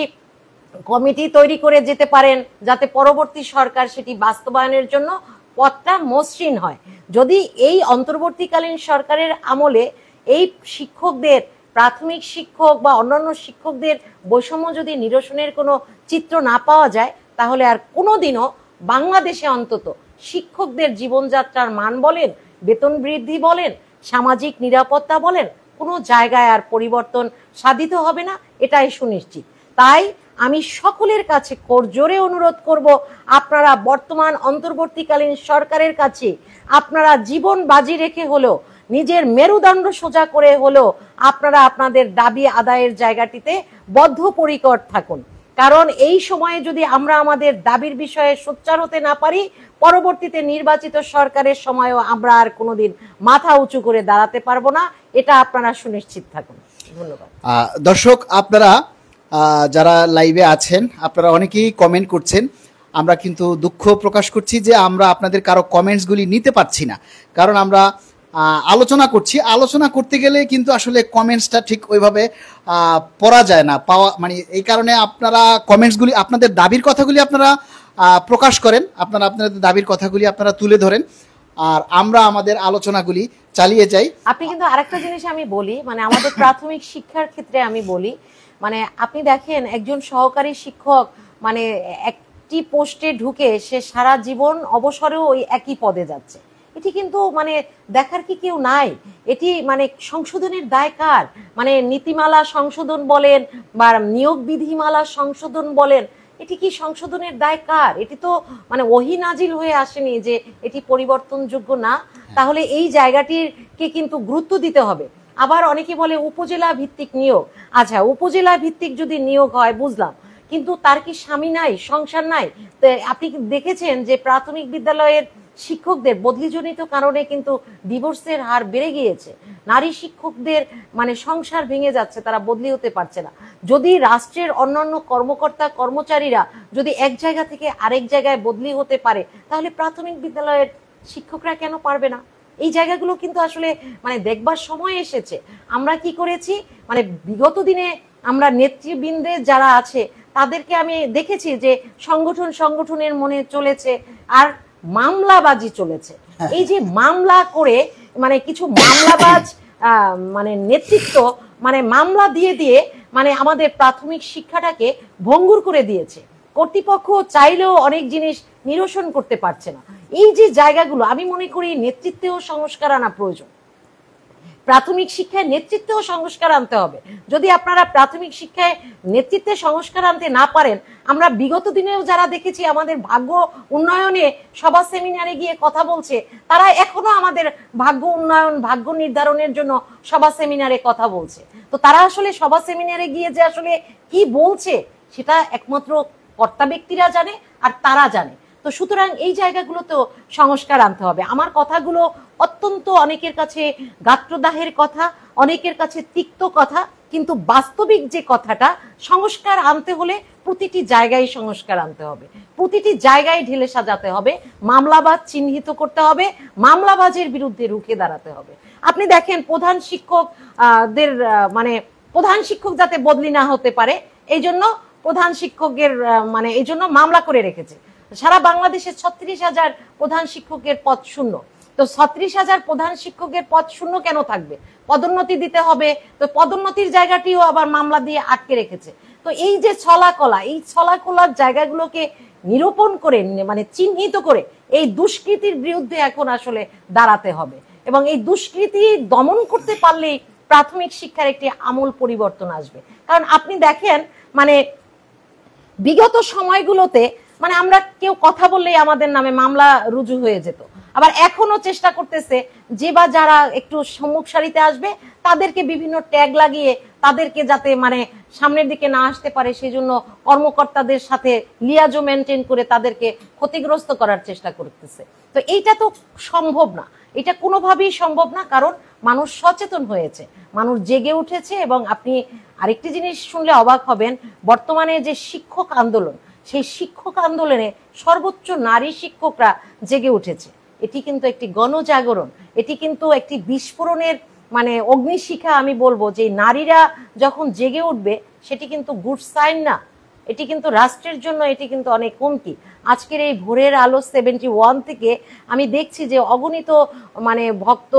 কমিটি তৈরি করে যেতে পারেন, যাতে পরবর্তী সরকার সেটি বাস্তবায়নের জন্য পথটা মসৃণ হয়। যদি এই অন্তর্বর্তীকালীন সরকারের আমলে এই শিক্ষকদের, প্রাথমিক শিক্ষক বা অন্যান্য শিক্ষকদের বৈষম্য যদি নিরসনের কোনো চিত্র না পাওয়া যায়, তাহলে আর কোনোদিনও বাংলাদেশে অন্তত শিক্ষকদের জীবনযাত্রার মান বলেন, বেতন বৃদ্ধি বলেন, সামাজিক নিরাপত্তা বলেন, কোনো জায়গায় আর পরিবর্তন সাধিত হবে না, এটাই সুনিশ্চিত। তাই আমি সকলের কাছে করজোরে অনুরোধ করব, আপনারা বর্তমান অন্তর্বর্তীকালীন সরকারের কাছে আপনারা জীবন বাজি রেখে হলেও, নিজের মেরুদণ্ড সোজা করে হলেও আপনারা আপনাদের দাবি আদায়ের জায়গাটিতে বদ্ধপরিকর থাকুন। কারণ এই সময়ে যদি আমরা আমাদের দাবির বিষয়ে সোচ্চার হতে না পারি, পরবর্তীতে নির্বাচিত সরকারের সময়ও আমরা আর কোনোদিন মাথা উঁচু করে দাঁড়াতে পারবো না, এটা আপনারা সুনিশ্চিত থাকুন। ধন্যবাদ। দর্শক, আপনারা যারা লাইভে আছেন, আপনারা অনেকেই কমেন্ট করছেন। আমরা কিন্তু দুঃখ প্রকাশ করছি যে আমরা আপনাদের কারো কমেন্টসগুলি নিতে পারছি না, কারণ আমরা আলোচনা করছি। আলোচনা করতে গেলে কিন্তু আসলে কমেন্টসটা ঠিক ওইভাবে পড়া যায় না, পাওয়া মানে এই কারণে আপনারা কমেন্টসগুলি, আপনাদের দাবির কথাগুলি আপনারা প্রকাশ করেন, আপনারা আপনাদের দাবির কথাগুলি আপনারা তুলে ধরেন, আর আমরা আমাদের আলোচনাগুলি চালিয়ে যাই। আপনি কিন্তু আরেকটা জিনিস আমি বলি, মানে আমাদের প্রাথমিক শিক্ষার ক্ষেত্রে আমি বলি, মানে আপনি দেখেন একজন সহকারী শিক্ষক মানে একটি পোস্টে ঢুকে সে সারা জীবন অবসরেও ওই একই পদে যাচ্ছে। এটি কিন্তু মানে দেখার কি কেউ নাই? এটি মানে সংশোধনের দায় কার? মানে নীতিমালা সংশোধন বলেন বা নিয়োগ বিধিমালা সংশোধন বলেন, এটি কি সংশোধনের দায় কার? এটি তো মানে ওহী নাজিল হয়ে আসেনি যে এটি পরিবর্তনযোগ্য না। তাহলে এই জায়গাটিকে কিন্তু গুরুত্ব দিতে হবে। আবার অনেকে বলে উপজেলা ভিত্তিক নিয়োগ। আচ্ছা, উপজেলা ভিত্তিক যদি নিয়োগ হয় বুঝলাম, কিন্তু তার কি স্বামী নাই, সংসার নাই? তো আপনি দেখেছেন যে প্রাথমিক বিদ্যালয়ের শিক্ষকদের বদলিজনিত কারণে কিন্তু ডিভোর্সের হার বেড়ে গিয়েছে। নারী শিক্ষকদের মানে সংসার ভেঙে যাচ্ছে, তারা বদলি হতে পারছে না। যদি রাষ্ট্রের অন্যান্য কর্মকর্তা কর্মচারীরা যদি এক জায়গা থেকে আরেক জায়গায় বদলি হতে পারে, তাহলে প্রাথমিক বিদ্যালয়ের শিক্ষকরা কেন পারবে না? এই জায়গাগুলো কিন্তু আসলে মানে দেখবার সময় এসেছে। আমরা কি করেছি, মানে বিগত দিনে আমরা নেতৃবৃন্দে যারা আছে তাদেরকে আমি দেখেছি যে সংগঠনের মনে চলেছে আর মামলাবাজি চলেছে। এই যে মামলা করে মানে কিছু মামলাবাজ মানে নেতৃত্ব মানে মামলা দিয়ে দিয়ে মানে আমাদের প্রাথমিক শিক্ষাটাকে ভঙ্গুর করে দিয়েছে। কর্তৃপক্ষ চাইলেও অনেক জিনিস নিরসন করতে পারছে না। এই যে জায়গাগুলো, আমি মনে করি নেতৃত্বেও সংস্কার আনা প্রয়োজন। প্রাথমিক শিক্ষায় নেতৃত্বেও সংস্কার আনতে হবে। যদি আপনারা প্রাথমিক শিক্ষায় নেতৃত্বে সংস্কার আনতে না পারেন, আমরা বিগত দিনেও যারা দেখেছি আমাদের ভাগ্য উন্নয়নে সভা সেমিনারে গিয়ে কথা বলছে, তারা এখনো আমাদের ভাগ্য উন্নয়ন ভাগ্য নির্ধারণের জন্য সভা সেমিনারে কথা বলছে। তো তারা আসলে সভা সেমিনারে গিয়ে যে আসলে কি বলছে সেটা একমাত্র কর্তা ব্যক্তিরা জানে আর তারা জানে। তো সুতরাং এই জায়গাগুলোতেও সংস্কার আনতে হবে। আমার কথাগুলো অত্যন্ত অনেকের কাছে গাত্রদাহের কথা, অনেকের কাছে তিক্ত কথা, কিন্তু বাস্তবিক যে কথাটা, সংস্কার আনতে হলে প্রতিটি জায়গায় সংস্কার আনতে হবে, প্রতিটি জায়গায় ঢেলে সাজাতে হবে, মামলাবাজ চিহ্নিত করতে হবে, মামলাবাজের বিরুদ্ধে রুখে দাঁড়াতে হবে। আপনি দেখেন প্রধান শিক্ষকদের মানে প্রধান শিক্ষক যাতে বদলি না হতে পারে এই জন্য প্রধান শিক্ষকের মানে এই জন্য মামলা করে রেখেছে। সারা বাংলাদেশে 36,000 প্রধান শিক্ষকের পদ শূন্য। তো 36,000 প্রধান শিক্ষকের পদ শূন্য কেন থাকবে? পদোন্নতি দিতে হবে, তো পদোন্নতির জায়গাটিও আবার মামলা দিয়ে আটকে রেখেছে। তো এই যে ছলাকলা, এই ছলাকলার জায়গাগুলোকে নিরূপণ করে মানে চিহ্নিত করে এই দুষ্কৃতির বিরুদ্ধে এখন আসলে দাঁড়াতে হবে, এবং এই দুষ্কৃতি দমন করতে পারলেই প্রাথমিক শিক্ষার একটি আমূল পরিবর্তন আসবে। কারণ আপনি দেখেন মানে বিগত সময়গুলোতে মানে আমরা কেউ কথা বললেই আমাদের নামে মামলা রুজু হয়ে যেত। আবার এখনো চেষ্টা করতেছে যে বা যারা একটু সম্মুখ সারিতে আসবে তাদেরকে বিভিন্ন ট্যাগ লাগিয়ে তাদেরকে যাতে মানে সামনের দিকে না আসতে পারে সেই জন্য কর্মকর্তাদের সাথে লিয়াজো মেনটেন করে তাদেরকে ক্ষতিগ্রস্ত করার চেষ্টা করতেছে। তো এইটা তো সম্ভব না, এটা কোনোভাবেই সম্ভব না, কারণ মানুষ সচেতন হয়েছে, মানুষ জেগে উঠেছে। এবং আপনি আরেকটি জিনিস শুনলে অবাক হবেন, বর্তমানে যে শিক্ষক আন্দোলন, সেই শিক্ষক আন্দোলনে সর্বোচ্চ নারী শিক্ষকরা জেগে উঠেছে। এটি কিন্তু একটি গণজাগরণ, এটি কিন্তু একটি বিস্ফোরণের মানে অগ্নিশিখা। আমি বলবো যে নারীরা যখন জেগে উঠবে সেটি কিন্তু গুড সাইন না, এটি কিন্তু রাষ্ট্রের জন্য এটি কিন্তু অনেক হুমকি। আজকের এই ভোরের আলো 71 থেকে আমি দেখছি যে অগণিত মানে ভক্ত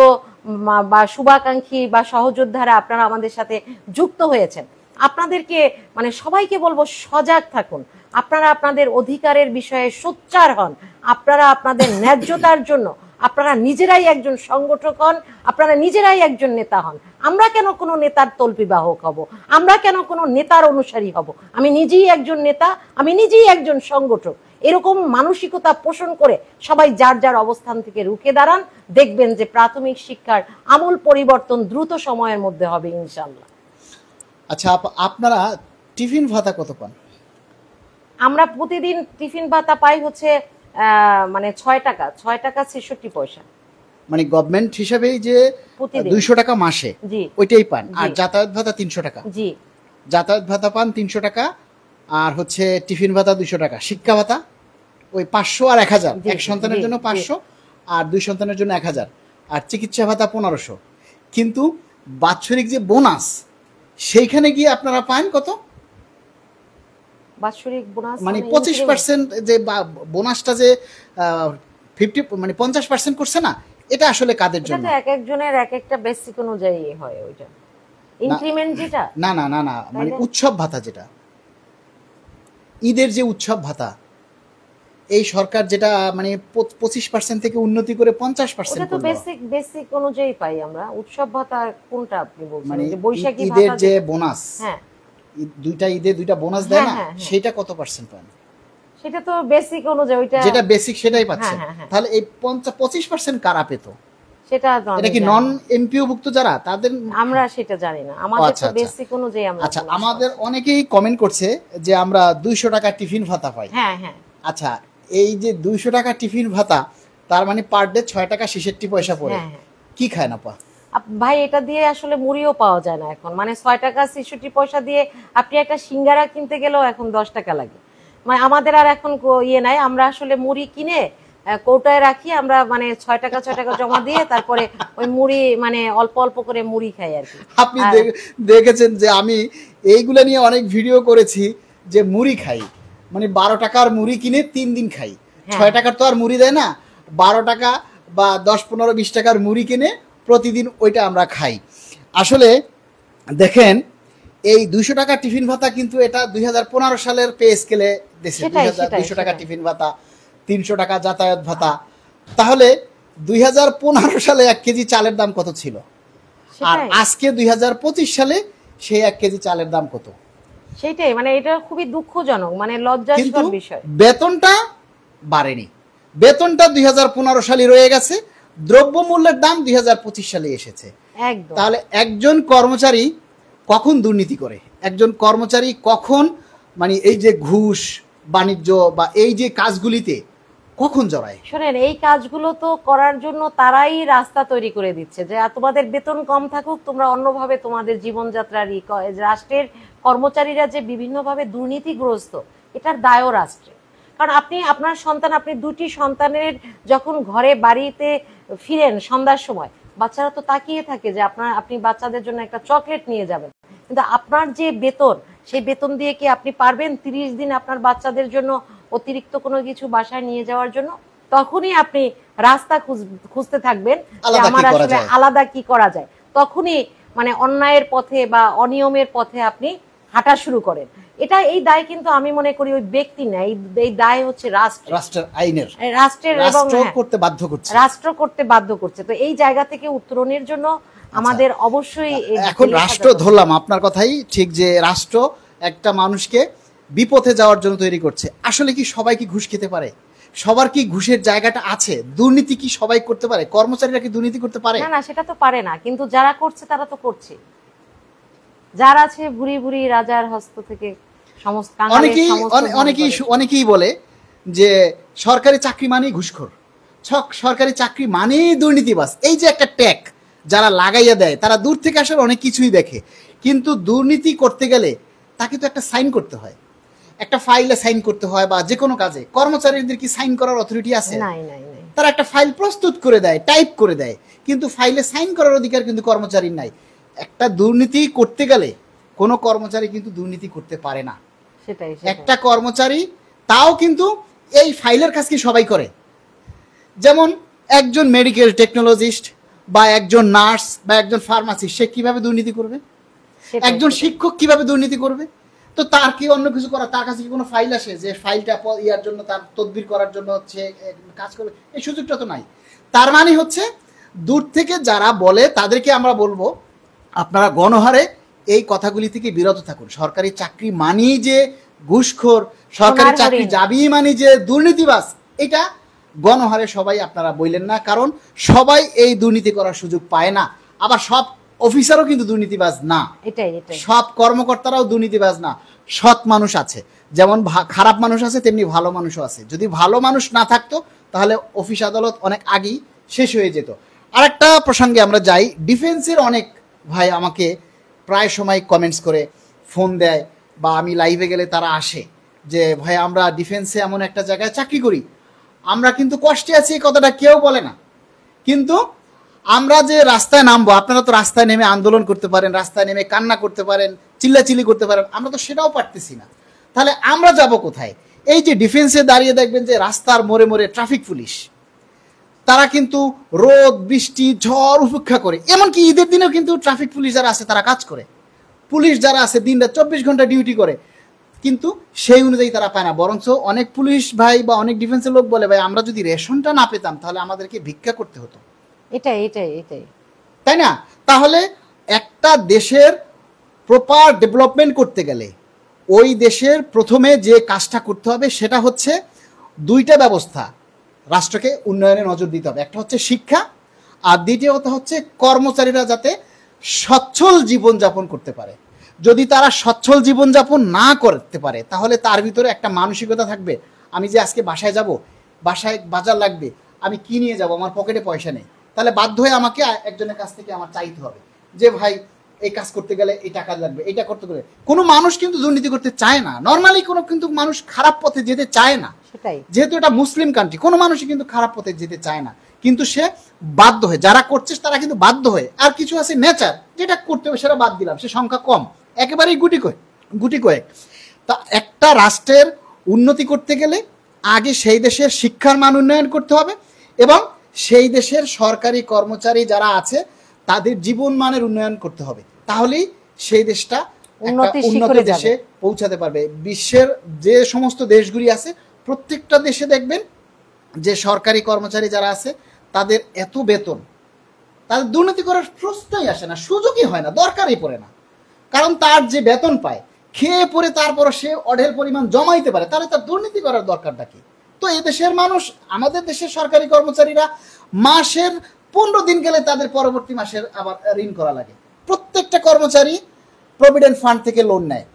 বা শুভাকাঙ্ক্ষী বা সহযোদ্ধারা আপনারা আমাদের সাথে যুক্ত হয়েছেন। আপনাদেরকে মানে সবাইকে বলবো সজাগ থাকুন, আপনারা আপনাদের অধিকারের বিষয়ে সোচ্চার হন, আপনারা আপনাদের ন্যায্যতার জন্য আপনারা নিজেরাই একজন সংগঠক হন, আপনারা নিজেরাই একজন নেতা হন। আমরা কেন কোনো নেতার তল্পিবাহক হব? আমরা কেন কোনো নেতার অনুসারী হব? আমি নিজেই একজন নেতা, আমি নিজেই একজন সংগঠক। এরকম মানসিকতা পোষণ করে সবাই যার যার অবস্থান থেকে রুখে দাঁড়ান, দেখবেন যে প্রাথমিক শিক্ষার আমূল পরিবর্তন দ্রুত সময়ের মধ্যে হবে ইনশাআল্লাহ। আচ্ছা, আপনারা টিফিন ভাতা কত পান? আমরা প্রতিদিন টিফিন ভাতা পাই হচ্ছে মানে 6 টাকা 66 পয়সা। মানে গভর্নমেন্ট হিসাবেই যে 200 টাকা মাসে, জি ওইটাই পান। আর যাতায়াত ভাতা 300 টাকা। জি, যাতায়াত ভাতা পান 300 টাকা, আর হচ্ছে টিফিন ভাতা 200 টাকা। শিক্ষা ভাতা ওই 500 আর 1000, এক সন্তানের জন্য 500 আর 2 সন্তানের জন্য 1000। আর চিকিৎসা ভাতা 1500, কিন্তু বাৎসরিক যে বোনাস সেইখানে গিয়ে আপনারা পান কত? বাৎসরিক বোনাস মানে 25% যে বোনাসটা যে 50 মানে 50% করছে না, এটা আসলে কাদের জন্য? এটা এক একজনের এক একটা বেসিক অনুযায়ী হয় ওইটা। ইনক্রিমেন্ট যেটা, না না না না, মানে উৎসব ভাতা যেটা, ঈদের যে উৎসব ভাতা, এই সরকার যেটা মানে 25% থেকে উন্নতি করে 50% ওটা তো বেসিক অনুযায়ী পাই আমরা। উৎসব ভাতা কোনটা আপনি বলছেন? মানে যে বৈশাখী ভাতা, ঈদের যে বোনাস, হ্যাঁ দুইটা ঈদে দুইটা বোনাস দেয় না, সেটা কত পার্সেন্ট পান? সেটা তো বেসিক অনুযায়ী, ওইটা যেটা বেসিক সেটাই পাচ্ছেন। তাহলে এই 25% কারা পেত? সেটা তো এটা কি নন এমপিও ভুক্ত যারা, তাদের? আমরা সেটা জানি না, আমাদের তো বেসিক অনুযায়ী আমরা। আচ্ছা, আমাদের অনেকেই কমেন্ট করছে যে আমরা 200 টাকা টিফিন ভাতা পাই। হ্যাঁ হ্যাঁ। আচ্ছা, এই যে 200 টাকা টিফিন ভাতা, তার মানে পার ডে 6 টাকা 66 পয়সা পড়ে, কি খায় না পা? ভাই এটা দিয়ে আসলে মুড়িও পাওয়া যায় না এখন, মানে 6 টাকা 66 পয়সা দিয়ে আপনি একটা সিঙ্গারা কিনতে গেলেও এখন 10 টাকা লাগে। মানে আমাদের আর এখন ইয়ে নাই, আমরা আসলে মুড়ি কিনে কৌটায় রাখি আমরা, মানে 6 টাকা জমা দিয়ে তারপরে ওই মুড়ি মানে অল্প অল্প করে মুড়ি খাই আর কি। আপনি দেখেছেন যে আমি এইগুলা নিয়ে অনেক ভিডিও করেছি যে মুড়ি খাই, মানে 12 টাকার মুড়ি কিনে 3 দিন খাই। 6 টাকার তো আর মুড়ি দেয় না, 12 টাকা বা 10, 15, 20 টাকার মুড়ি কিনে প্রতিদিন ওইটা আমরা খাই। আসলে দেখেন, এই 200 টাকা টিফিন ভাতা কিন্তু এটা 2015 সালের পে স্কেলে দেশে 200 টাকা টিফিন ভাতা, 300 টাকা যাতায়াত ভাতা। তাহলে 2015 সালে 1 কেজি চালের দাম কত ছিল, আর আজকে 2025 সালে সেই 1 কেজি চালের দাম কত? সেটাই, মানে এটা খুবই দুঃখজনক, মানে লজ্জাস্কর বিষয়। বেতনটা বাড়েনি, বেতনটা 2015 সালে রয়ে গেছে, দ্রব্যমূল্যের দাম 2025 সালে এসেছে। তাহলে একজন কর্মচারী কখন দুর্নীতি করে, একজন কর্মচারী কখন মানে এই যে ঘুষ বাণিজ্য বা এই যে কাজগুলিতে কখন জড়ায়? শোনেন, এই কাজগুলো তো করার জন্য তারাই রাস্তা তৈরি করে দিচ্ছে যে তোমাদের বেতন কম থাকুক, তোমরা অন্যভাবে তোমাদের জীবনযাত্রার রাষ্ট্রের কর্মচারীরা যে বিভিন্নভাবে দুর্নীতিগ্রস্ত, এটার দায়ও রাষ্ট্রের। কারণ আপনার সন্তান, আপনি 2টি সন্তানের যখন ঘরে বাড়িতে ফিরেন সন্ধ্যার সময়, বাচ্চারা তো তাকিয়ে থাকে যে আপনি বাচ্চাদের জন্য একটা চকলেট নিয়ে যাবেন, কিন্তু আপনার যে বেতন, সেই বেতন দিয়ে কি আপনি পারবেন 30 দিন আপনার বাচ্চাদের জন্য অতিরিক্ত কোনো কিছু বাসায় নিয়ে যাওয়ার জন্য? তখনই আপনি রাস্তা খুঁজতে থাকবেন যে আমার আসলে আলাদা কি করা যায়। তখনই মানে অন্যায়ের পথে বা অনিয়মের পথে আপনি হাঁটা শুরু করেন। এই দায় কিন্তু আমি মনে করি ওই ব্যক্তি না, এই দায় হচ্ছে রাষ্ট্রের আইনের, রাষ্ট্রের, এবং রাষ্ট্র করতে বাধ্য করছে। তো এই জায়গা থেকে উত্তরণের জন্য আমাদের অবশ্যই এখন রাষ্ট্র ধরলাম আপনার কথাই ঠিক, যে রাষ্ট্র একটা মানুষকে বিপথে যাওয়ার জন্য তৈরি করছে। আসলে কি সবাই কি ঘুষ খেতে পারে? সবার কি ঘুষের জায়গাটা আছে? দুর্নীতি কি সবাই করতে পারে? কর্মচারীরা কি দুর্নীতি করতে পারে? না না, সেটা তো পারে না, কিন্তু যারা করছে তারা তো করছে। যারা আছে ভুরি ভুরি রাজার হস্ত থেকে সমস্ত, অনেকেই বলে যে সরকারি চাকরি মানেই ঘুষখোর, সরকারি চাকরি মানেই দুর্নীতিবাজ। এই যে একটা ট্যাগ যারা লাগাইয়া দেয়, তারা দূর থেকে আসলে অনেক কিছুই দেখে, কিন্তু দুর্নীতি করতে গেলে তাকে তো একটা সাইন করতে হয়, একটা ফাইলে সাইন করতে হয়, বা যে কোনো কাজে কর্মচারীদের কি সাইন করার অথরিটি আছে? তারা একটা ফাইল প্রস্তুত করে দেয়, টাইপ করে দেয়, কিন্তু ফাইলে সাইন করার অধিকার কিন্তু কর্মচারীর নাই। একটা দুর্নীতি করতে গেলে কোনো কর্মচারী কিন্তু দুর্নীতি করতে পারে না। একটা কর্মচারী তাও কিন্তু এই ফাইলের কাজ কি সবাই করে? যেমন একজন মেডিকেল টেকনোলজিস্ট বা একজন নার্স বা একজন ফার্মাসিস্ট, সে কিভাবে দুর্নীতি করবে? একজন শিক্ষক কিভাবে দুর্নীতি করবে? তো তার কি অন্য কিছু করা, তার কাছে কি কোনো ফাইল আসে যে ফাইলটা ইয়ার জন্য, তার তদবির করার জন্য হচ্ছে কাজ করবে? এই সুযোগটা তো নাই। তার মানে হচ্ছে দূর থেকে যারা বলে তাদেরকে আমরা বলবো, আপনারা গণহারে এই কথাগুলি থেকে বিরত থাকুন। সরকারি চাকরি মানি যে ঘুষখোর, সরকারি চাকরি যাবি মানি যে দুর্নীতিবাজ, এটা গণহারে সবাই আপনারা বললেন না, কারণ সবাই এই দুর্নীতি করার সুযোগ পায় না। আবার সব অফিসারও কিন্তু দুর্নীতিবাজ না, সব কর্মকর্তারাও দুর্নীতিবাজ না। সৎ মানুষ আছে, যেমন খারাপ মানুষ আছে, তেমনি ভালো মানুষও আছে। যদি ভালো মানুষ না থাকতো তাহলে অফিস আদালত অনেক আগেই শেষ হয়ে যেত। আরেকটা প্রসঙ্গে আমরা যাই, ডিফেন্সের অনেক ভাই আমাকে প্রায় সময় কমেন্টস করে, ফোন দেয়, বা আমি লাইভে গেলে তারা আসে যে ভাই আমরা ডিফেন্সে এমন একটা জায়গায় চাকরি করি, আমরা কিন্তু কষ্টে আছি, এই কথাটা কেউ বলে না, কিন্তু আমরা যে রাস্তায় নামবো, আপনারা তো রাস্তায় নেমে আন্দোলন করতে পারেন, রাস্তায় নেমে কান্না করতে পারেন, চিল্লাচিল্লি করতে পারেন, আমরা তো সেটাও পারতেছি না। তাহলে আমরা যাব কোথায়? এই যে ডিফেন্সে দাঁড়িয়ে দেখবেন যে রাস্তার মোড়ে মোড়ে ট্রাফিক পুলিশ, তারা কিন্তু রোদ বৃষ্টি ঝড় উপেক্ষা করে, এমনকি ঈদের দিনেও কিন্তু ট্রাফিক পুলিশ যারা আছে তারা কাজ করে, পুলিশ যারা আছে দিনরাত 24 ঘন্টা ডিউটি করে, কিন্তু সেই অনুযায়ী তারা পায় না। বরঞ্চ অনেক পুলিশ ভাই বা অনেক ডিফেন্সের লোক বলে, ভাই আমরা যদি রেশনটা না পেতাম তাহলে আমাদেরকে ভিক্ষা করতে হতো। এটাই এটাই এটাই তাই না? তাহলে একটা দেশের প্রপার ডেভেলপমেন্ট করতে গেলে ওই দেশের প্রথমে যে কাজটা করতে হবে সেটা হচ্ছে দুইটা ব্যবস্থা রাষ্ট্রকে উন্নয়নে নজর দিতে হবে। একটা হচ্ছে শিক্ষা, আর দ্বিতীয়ত হচ্ছে কর্মচারীরা যাতে সচ্ছল জীবনযাপন করতে পারে। যদি তারা সচ্ছল জীবনযাপন না করতে পারে তাহলে তার ভিতরে একটা মানসিকতা থাকবে, আমি যে আজকে বাসায় যাব, বাসায় বাজার লাগবে, আমি কি নিয়ে যাব, আমার পকেটে পয়সা নেই, তাহলে বাধ্য হয়ে আমাকে একজনের কাছ থেকে আমার চাইতে হবে যে ভাই এই কাজ করতে গেলে এই টাকা লাগবে, এটা করতে গেলে। কোনো মানুষ কিন্তু দুর্নীতি করতে চায় না, নর্মালি কোনো কিন্তু মানুষ খারাপ পথে যেতে চায় না। সেটাই, যেহেতু এটা মুসলিম কান্ট্রি, কোনো মানুষই কিন্তু খারাপ পথে যেতে চায় না, কিন্তু সে বাধ্য হয়ে, যারা করছে তারা কিন্তু বাধ্য হয়ে। আর কিছু আছে নেচার, যেটা করতে হবে সেটা বাদ দিলাম, সে সংখ্যা কম, একেবারেই গুটি কয়েক। তা একটা রাষ্ট্রের উন্নতি করতে গেলে আগে সেই দেশের শিক্ষার মান উন্নয়ন করতে হবে এবং সেই দেশের সরকারি কর্মচারী যারা আছে তাদের জীবন মানের উন্নয়ন করতে হবে, তাহলেই সেই দেশটা উন্নত দেশে পৌঁছাতে পারবে। বিশ্বের যে সমস্ত দেশগুলি আছে প্রত্যেকটা দেশে দেখবেন যে সরকারি কর্মচারী যারা আছে তাদের এত বেতন, তাদের দুর্নীতি করার প্রশ্নই আসে না, সুযোগই হয় না, দরকারই পড়ে না। কারণ তার যে বেতন পায়, খেয়ে পরে তারপর সে অঢেল পরিমাণ জমাইতে পারে, তাহলে তার দুর্নীতি করার দরকারটা কি? তো এই দেশের মানুষ, আমাদের দেশের সরকারি কর্মচারীরা মাসের 15 দিন গেলে তাদের পরবর্তী মাসের আবার ঋণ করা লাগে। প্রত্যেকটা কর্মচারী প্রভিডেন্ট ফান্ড থেকে লোন নেয়,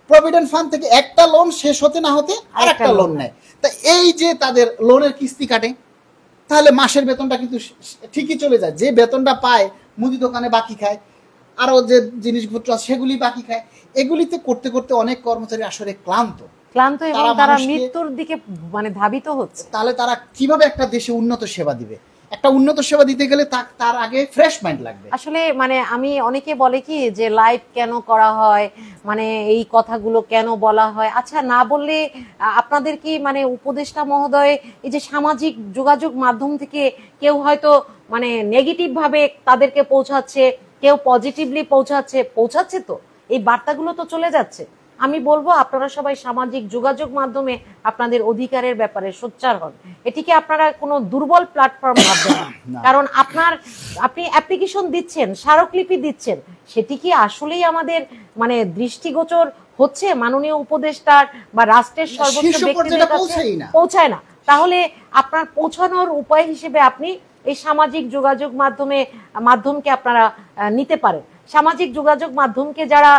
প্রভিডেন্ট ফান্ড থেকে একটা লোন শেষ হতে না হতে আরেকটা লোন নেয়। তা এই যে তাদের লোনের কিস্তি কাটে, তাহলে মাসের বেতনটা কিন্তু ঠিকই চলে যায়। যে বেতনটা পায় মুদি দোকানে বাকি খায়, আরো যে জিনিসপত্র আছে সেগুলি বাকি খায়। এগুলিতে করতে করতে অনেক কর্মচারী আসলে ক্লান্ত এবং তারা মৃত্যুর দিকে মানে ধাবিত হচ্ছে। তাহলে তারা কিভাবে একটা দেশে উন্নত সেবা দিবে? একটা উন্নত সেবা দিতে গেলে তার আগে ফ্রেশ মাইন্ড লাগবে। আসলে মানে আমি, অনেকে বলে কি যে লাইভ কেন করা হয়, মানে এই কথাগুলো কেন বলা হয়। আচ্ছা, না বললে আপনাদের কি মানে উপদেষ্টা মহোদয় এই যে সামাজিক যোগাযোগ মাধ্যম থেকে কেউ হয়তো মানে নেগেটিভ ভাবে তাদেরকে পৌঁছাচ্ছে, কেউ পজিটিভলি পৌঁছাচ্ছে তো এই বার্তাগুলো তো চলে যাচ্ছে। আমি বলবো আপনারা সবাই সামাজিক যোগাযোগ মাধ্যমে আপনাদের অধিকারের ব্যাপারে সোচ্চার হন। এটিকে আপনারা কোনো দুর্বল প্ল্যাটফর্ম ভাববেন না। কারণ আপনি অ্যাপ্লিকেশন দিচ্ছেন, স্মারকলিপি দিচ্ছেন, সেটি কি আসলেই আমাদের মানে দৃষ্টিগোচর হচ্ছে মাননীয় উপদেষ্টার বা রাষ্ট্রের সর্বোচ্চ ব্যক্তিদের কাছে? পৌঁছায় না। তাহলে আপনার পৌঁছানোর উপায় হিসেবে আপনি এই সামাজিক যোগাযোগ মাধ্যমকে আপনারা নিতে পারেন। সামাজিক যোগাযোগ মাধ্যমকে যারা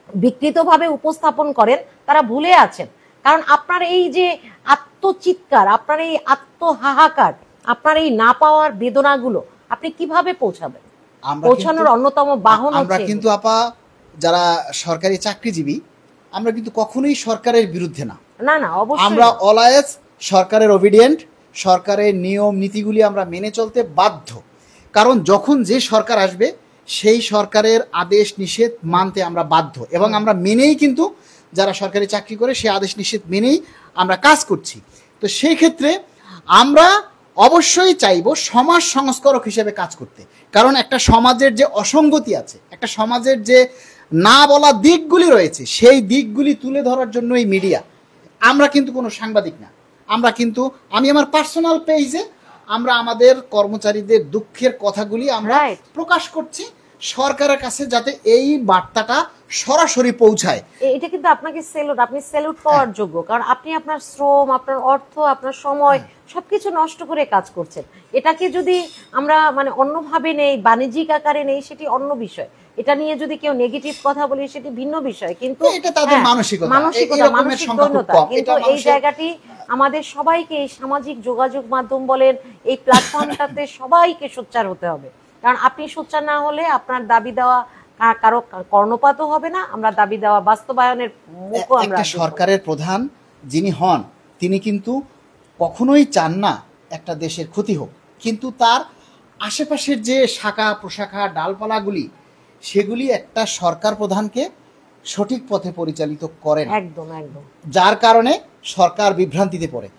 বিকৃতভাবে উপস্থাপন করেন তারা ভুলে আছেন। কারণ আপনার এই যে আত্মচিৎকার, আপনার এই আত্মহাহাকার, আপনার এই না পাওয়ার বেদনাগুলো আপনি কিভাবে পৌঁছাবেন? পৌঁছানোর অন্যতম বাহন আমরা কিন্তু আপা যারা সরকারি চাকরিজীবী, আমরা কিন্তু কখনোই সরকারের বিরুদ্ধে না। না না, অবশ্যই আমরা অলওয়েজ সরকারের ওবিডিয়েন্ট, সরকারের নিয়ম নীতিগুলি আমরা মেনে চলতে বাধ্য। কারণ যখন যে সরকার আসবে সেই সরকারের আদেশ নিষেধ মানতে আমরা বাধ্য, এবং আমরা মেনেই কিন্তু যারা সরকারি চাকরি করে সেই আদেশ নিষেধ মেনেই আমরা কাজ করছি। তো সেই ক্ষেত্রে আমরা অবশ্যই চাইব সমাজ সংস্কারক হিসেবে কাজ করতে। কারণ একটা সমাজের যে অসঙ্গতি আছে, একটা সমাজের যে না বলা দিকগুলি রয়েছে, সেই দিকগুলি তুলে ধরার জন্য এই মিডিয়া। আমরা কিন্তু কোনো সাংবাদিক না, আমরা কিন্তু, আমি আমার পার্সোনাল পেজে আমরা আমাদের কর্মচারীদের দুঃখের কথাগুলি আমরা প্রকাশ করছি সরকারের কাছে, যাতে এই বার্তাটা সরাসরি পৌঁছায়। এটা কিন্তু আপনাকে স্যালুট, আপনি স্যালুট পাওয়ার যোগ্য। কারণ আপনি আপনার শ্রম, আপনার অর্থ, আপনার সময় সবকিছু নষ্ট করে কাজ করছেন। এটাকে যদি আমরা মানে অন্যভাবে নেই, বাণিজ্যিক আকারে নেই, সেটি অন্য বিষয়। এটা নিয়ে যদি কেউ নেগেটিভ কথা বলে সেটি ভিন্ন বিষয়। কিন্তু এটা তাদের মানসিক দৈন্যতা। কিন্তু এই জায়গাটি আমাদের সবাইকে, এই সামাজিক যোগাযোগ মাধ্যম বলেন, এই প্ল্যাটফর্মটাতে সবাইকে সোচ্চার হতে হবে। কারণ আপনি সোচ্চার না হলে আপনার দাবি দেওয়া কারো কর্ণপাতও হবে না, আমরা দাবি দেওয়া বাস্তবায়নের মুখও আমরা। একটা সরকারের প্রধান যিনি হন তিনি কিন্তু কখনোই চান না একটা দেশের ক্ষতি হোক, কিন্তু তার আশেপাশের যে শাখা প্রশাখা ডালপালাগুলি সেগুলি একটা সরকার প্রধানকে সঠিক পথে পরিচালিত করে না, একদম একদম। যার কারণে সরকার বিভ্রান্তিতে পড়ে।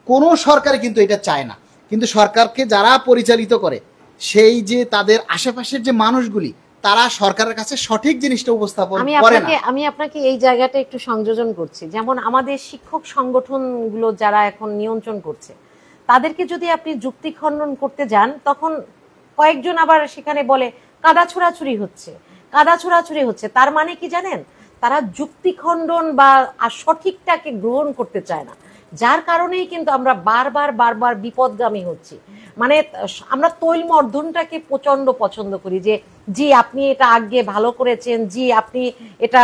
কোনো সরকার কিন্তু এটা চায় না, কিন্তু সরকারকে যারা পরিচালিত করে সেই যে তাদের আশেপাশের যে মানুষগুলি তারা সরকারের কাছে সঠিক জিনিসটা উপস্থাপন করে না। আমি আপনাকে এই জায়গাটা একটু সংযোজন করছি। যেমন আমাদের শিক্ষক সংগঠনগুলো যারা এখন নিয়ন্ত্রণ করছে তাদেরকে যদি আপনি যুক্তি খণ্ডন করতে যান, তখন কয়েকজন আবার সেখানে বলে কাদা ছোড়াছুরি হচ্ছে, কাদা ছোড়াছুরি হচ্ছে। তার মানে কি জানেন, তারা যুক্তি খণ্ডন বা সঠিকটাকে গ্রহণ করতে চায় না, যার কারণেই কিন্তু আমরা বারবার বারবার বিপদগামী হচ্ছি। মানে আমরা তৈলমর্ধনটাকে প্রচন্ড পছন্দ করি, যে জি আপনি এটা আগে ভালো করেছেন, জি আপনি এটা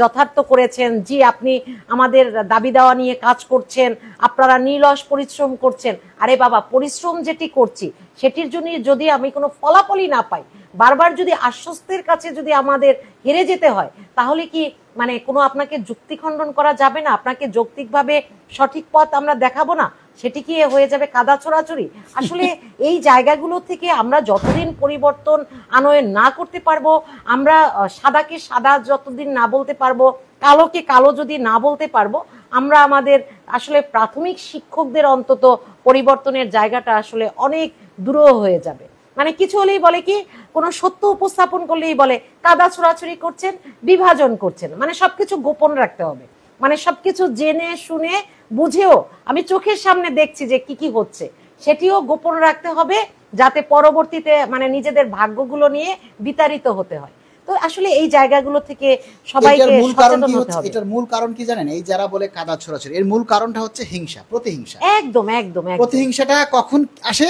যথার্থ করেছেন, জি আপনি আমাদের দাবি দেওয়া নিয়ে কাজ করছেন, আপনারা নিরলস পরিশ্রম করছেন। আরে বাবা, পরিশ্রম যেটি করছি সেটির জন্য যদি আমি কোনো ফলাফলই না পাই, বারবার যদি আশ্বস্তের কাছে যদি আমাদের হেরে যেতে হয়, তাহলে কি মানে কোনো আপনাকে যুক্তি খণ্ডন করা যাবে না? আপনাকে যৌক্তিকভাবে সঠিক পথ আমরা দেখাবো না? সেটি কি হয়ে যাবে কাদা ছোড়াছুরি? আসলে এই জায়গাগুলো থেকে আমরা যতদিন পরিবর্তন আনয়ন না করতে পারবো, আমরা সাদাকে সাদা যতদিন না বলতে পারবো, কালোকে কালো যদি না বলতে পারবো, আমরা আমাদের আসলে প্রাথমিক শিক্ষকদের অন্তত পরিবর্তনের জায়গাটা আসলে অনেক দূর হয়ে যাবে। মানে কিছু হলেই বলে কি, কোনো সত্য উপস্থাপন করলেই বলে কাদা ছোড়াছুরি করছেন, বিভাজন করছেন। মানে সবকিছু গোপন রাখতে হবে, মানে সবকিছু জেনে শুনে বুঝেও আমি চোখের সামনে দেখছি যে কি কি হচ্ছে সেটিও গোপন রাখতে হবে, যাতে পরবর্তীতে মানে নিজেদের ভাগ্যগুলো নিয়ে বিতাড়িত হতে হয়। তো আসলে এই জায়গাগুলো থেকে সবাইকে সচেতন হতে হবে। এটার মূল কারণ কি জানেন? এই যারা বলে কাদা ছোড়াছুরি, এর মূল কারণটা হচ্ছে হিংসা, প্রতিহিংসা। একদম একদম। প্রতিহিংসাটা কখন আসে?